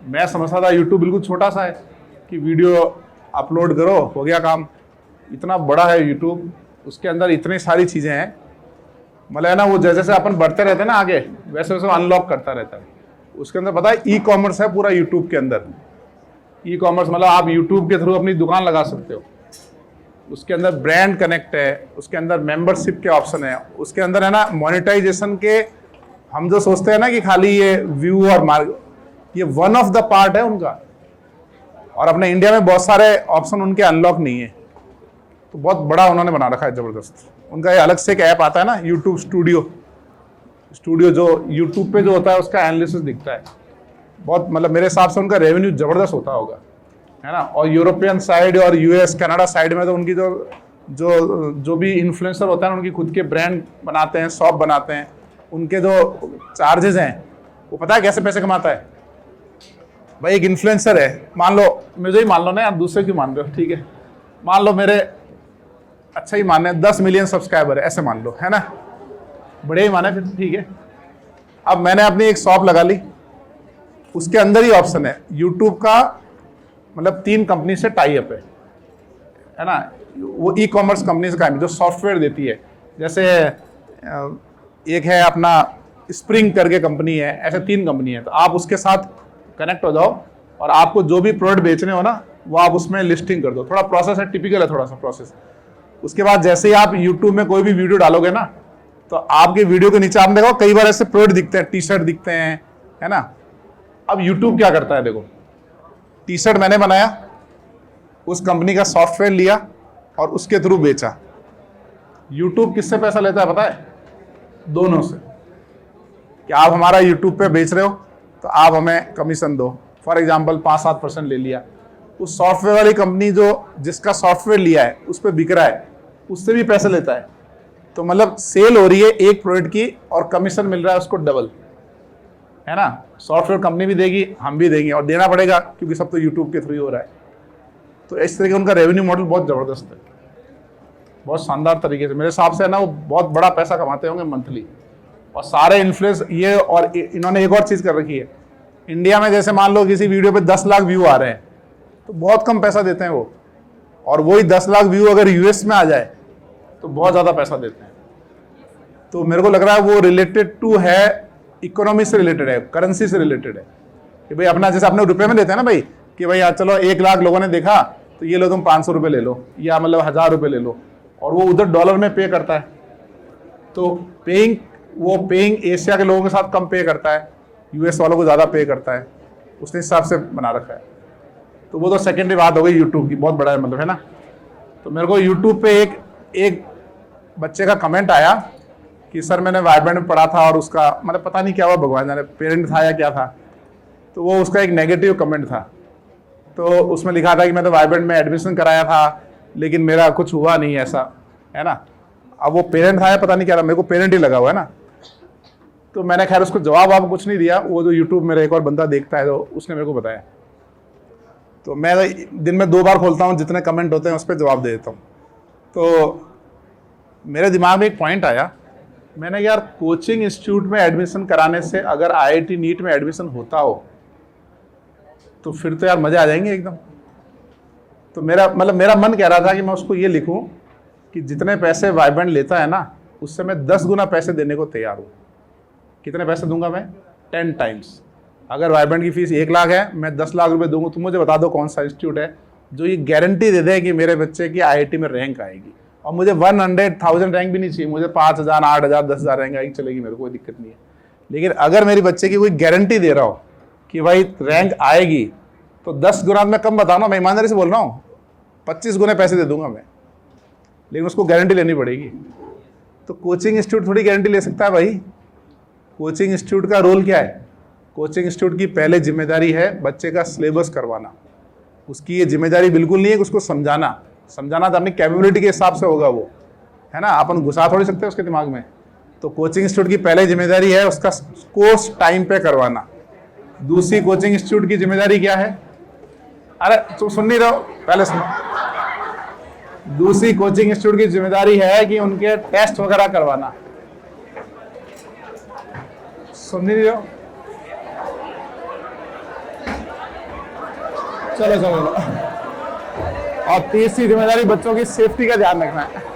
मैं समझता था यूट्यूब बिल्कुल छोटा सा है कि वीडियो अपलोड करो हो गया काम। इतना बड़ा है यूट्यूब, उसके अंदर इतनी सारी चीज़ें हैं। मतलब है ना, वो जैसे जैसे अपन बढ़ते रहते हैं ना आगे, वैसे वैसे अनलॉक करता रहता है। उसके अंदर पता है ई कॉमर्स है पूरा यूट्यूब के अंदर। ई कॉमर्स मतलब आप यूट्यूब के थ्रू अपनी दुकान लगा सकते हो। उसके अंदर ब्रांड कनेक्ट है, उसके अंदर मेंबरशिप के ऑप्शन है, उसके अंदर है ना मोनेटाइजेशन के। हम जो सोचते हैं ना कि खाली ये व्यू और मार्क, ये वन ऑफ द पार्ट है उनका। और अपने इंडिया में बहुत सारे ऑप्शन उनके अनलॉक नहीं है। तो बहुत बड़ा उन्होंने बना रखा है जबरदस्त। उनका ये अलग से एक ऐप आता है ना, यूट्यूब स्टूडियो जो यूट्यूब पे जो होता है उसका एनालिसिस दिखता है। बहुत मतलब मेरे हिसाब से उनका रेवेन्यू जबरदस्त होता होगा, है ना। और यूरोपियन साइड और यूएस कनाडा साइड में तो उनकी जो भी इन्फ्लुएंसर होता है ना, उनकी खुद के ब्रांड बनाते हैं, शॉप बनाते हैं। उनके जो चार्जेस हैं वो पता है कैसे पैसे कमाता है भाई। एक इन्फ्लुएंसर है, मान लो मुझे ही मान लो ना यार, दूसरे क्यों मान रहे हो, ठीक है। मान लो मेरे अच्छा ही माने 10 मिलियन सब्सक्राइबर है, ऐसे मान लो, है ना, बड़े ही माने फिर, ठीक है। अब मैंने अपनी एक शॉप लगा ली, उसके अंदर ही ऑप्शन है यूट्यूब का, मतलब 3 कंपनी से टाई अप है ना। वो ई कॉमर्स कंपनी से काम जो सॉफ्टवेयर देती है। जैसे एक है अपना स्प्रिंग करके कंपनी है, ऐसे 3 कंपनी है। तो आप उसके साथ कनेक्ट हो जाओ और आपको जो भी प्रोडक्ट बेचने हो ना, वो आप उसमें लिस्टिंग कर दो। थोड़ा प्रोसेस है, टिपिकल है थोड़ा सा प्रोसेस। उसके बाद जैसे ही आप यूट्यूब में कोई भी वीडियो डालोगे ना, तो आपके वीडियो के नीचे आपने देखो कई बार ऐसे प्रोडक्ट दिखते हैं, टी शर्ट दिखते हैं, है ना। अब यूट्यूब क्या करता है, देखो टी शर्ट मैंने बनाया, उस कंपनी का सॉफ्टवेयर लिया और उसके थ्रू बेचा। यूट्यूब किससे पैसा लेता है पता है? दोनों से। कि आप हमारा यूट्यूब पे बेच रहे हो तो आप हमें कमीशन दो। फॉर एग्जांपल 5-7% ले लिया। उस सॉफ्टवेयर वाली कंपनी जो जिसका सॉफ्टवेयर लिया है उस पर बिक रहा है, उससे भी पैसे लेता है। तो मतलब सेल हो रही है एक प्रोडक्ट की और कमीशन मिल रहा है उसको डबल, है ना। सॉफ्टवेयर कंपनी भी देगी, हम भी देंगे, और देना पड़ेगा क्योंकि सब तो यूट्यूब के थ्रू ही हो रहा है। तो इस तरीके उनका रेवेन्यू मॉडल बहुत ज़बरदस्त है, बहुत शानदार तरीके से। मेरे हिसाब से है ना, वो बहुत बड़ा पैसा कमाते होंगे मंथली। और सारे इन्फ्लुएंस ये, और इन्होंने एक और चीज़ कर रखी है। इंडिया में जैसे मान लो किसी वीडियो पे 10 लाख व्यू आ रहे हैं तो बहुत कम पैसा देते हैं वो, और वही 10 लाख व्यू अगर यूएस में आ जाए तो बहुत ज़्यादा पैसा देते हैं। तो मेरे को लग रहा है वो रिलेटेड टू है, इकोनॉमी से रिलेटेड है, करेंसी से रिलेटेड है। कि भाई अपना जैसे अपने रुपए में देते हैं ना भाई, कि भाई यार चलो 1 लाख लोगों ने देखा तो ये लो तुम 500 रुपये ले लो, या मतलब 1000 रुपये ले लो, और वो उधर डॉलर में पे करता है। तो पेइंग एशिया के लोगों के साथ कम पे करता है, यूएस वालों को ज़्यादा पे करता है, उसने हिसाब से बना रखा है। तो वो तो सेकेंडरी बात हो गई यूट्यूब की, बहुत बड़ा है मतलब, है ना। तो मेरे को यूट्यूब पे एक बच्चे का कमेंट आया कि सर मैंने वाइब्रेंट में पढ़ा था और उसका मतलब पता नहीं क्या हुआ, भगवान जाने, पेरेंट था या क्या था। तो वो उसका एक नेगेटिव कमेंट था। तो उसमें लिखा था कि मैं तो वाइब्रेंट में एडमिशन कराया था लेकिन मेरा कुछ हुआ नहीं ऐसा, है ना। अब वो पेरेंट था या पता नहीं क्या था, मेरे को पेरेंट ही लगा हुआ है ना। तो मैंने खैर उसको जवाब आप कुछ नहीं दिया। वो जो यूट्यूब मेरा एक और बंदा देखता है तो उसने मेरे को बताया। तो मैं दिन में 2 बार खोलता हूँ, जितने कमेंट होते हैं उस पर जवाब दे देता हूँ। तो मेरे दिमाग में एक पॉइंट आया, मैंने यार कोचिंग इंस्टीट्यूट में एडमिशन कराने से अगर आईआईटी नीट में एडमिशन होता हो तो फिर तो यार मज़े आ जाएंगे एकदम। तो मेरा मन कह रहा था कि मैं उसको ये लिखूं कि जितने पैसे वाइब्रेंट लेता है ना, उससे मैं 10 गुना पैसे देने को तैयार हूँ। कितने पैसे दूंगा मैं? 10 टाइम्स। अगर वाइब्रेंट की फीस 1 लाख है, मैं 10 लाख रुपए दूंगा। तुम मुझे बता दो कौन सा इंस्टीट्यूट है जो ये गारंटी दे दे कि मेरे बच्चे की आईआईटी में रैंक आएगी। और मुझे 100,000 रैंक भी नहीं चाहिए, मुझे 5,000, 8,000, 10,000 रैंक आएगी, चलेगी, मेरे को कोई दिक्कत नहीं है। लेकिन अगर मेरे बच्चे की कोई गारंटी दे रहा हो कि भाई रैंक आएगी, तो 10 गुना मैं कम बताऊँ ना, मैं ईमानदारी से बोल रहा हूँ, 25 गुना पैसे दे दूंगा मैं। लेकिन उसको गारंटी लेनी पड़ेगी। तो कोचिंग इंस्टीट्यूट थोड़ी गारंटी ले सकता है भाई। कोचिंग इंस्टीट्यूट का रोल क्या है? कोचिंग इंस्टीट्यूट की पहले जिम्मेदारी है बच्चे का सिलेबस करवाना। उसकी ये जिम्मेदारी बिल्कुल नहीं है कि उसको समझाना तो अपनी कैपेबिलिटी के हिसाब से होगा वो, है ना। अपन घुसा थोड़ी सकते हैं उसके दिमाग में तो कोचिंग इंस्टीट्यूट की पहले जिम्मेदारी है उसका कोर्स टाइम पे करवाना। दूसरी कोचिंग इंस्टीट्यूट की जिम्मेदारी क्या है? अरे तुम सुन नहीं रहे हो, पहले सुनो। दूसरी कोचिंग इंस्टीट्यूट की जिम्मेदारी है कि उनके टेस्ट वगैरह करवाना। सुन नहीं रहे हो? चलो चलो। और तीसरी जिम्मेदारी बच्चों की सेफ्टी का ध्यान रखना है।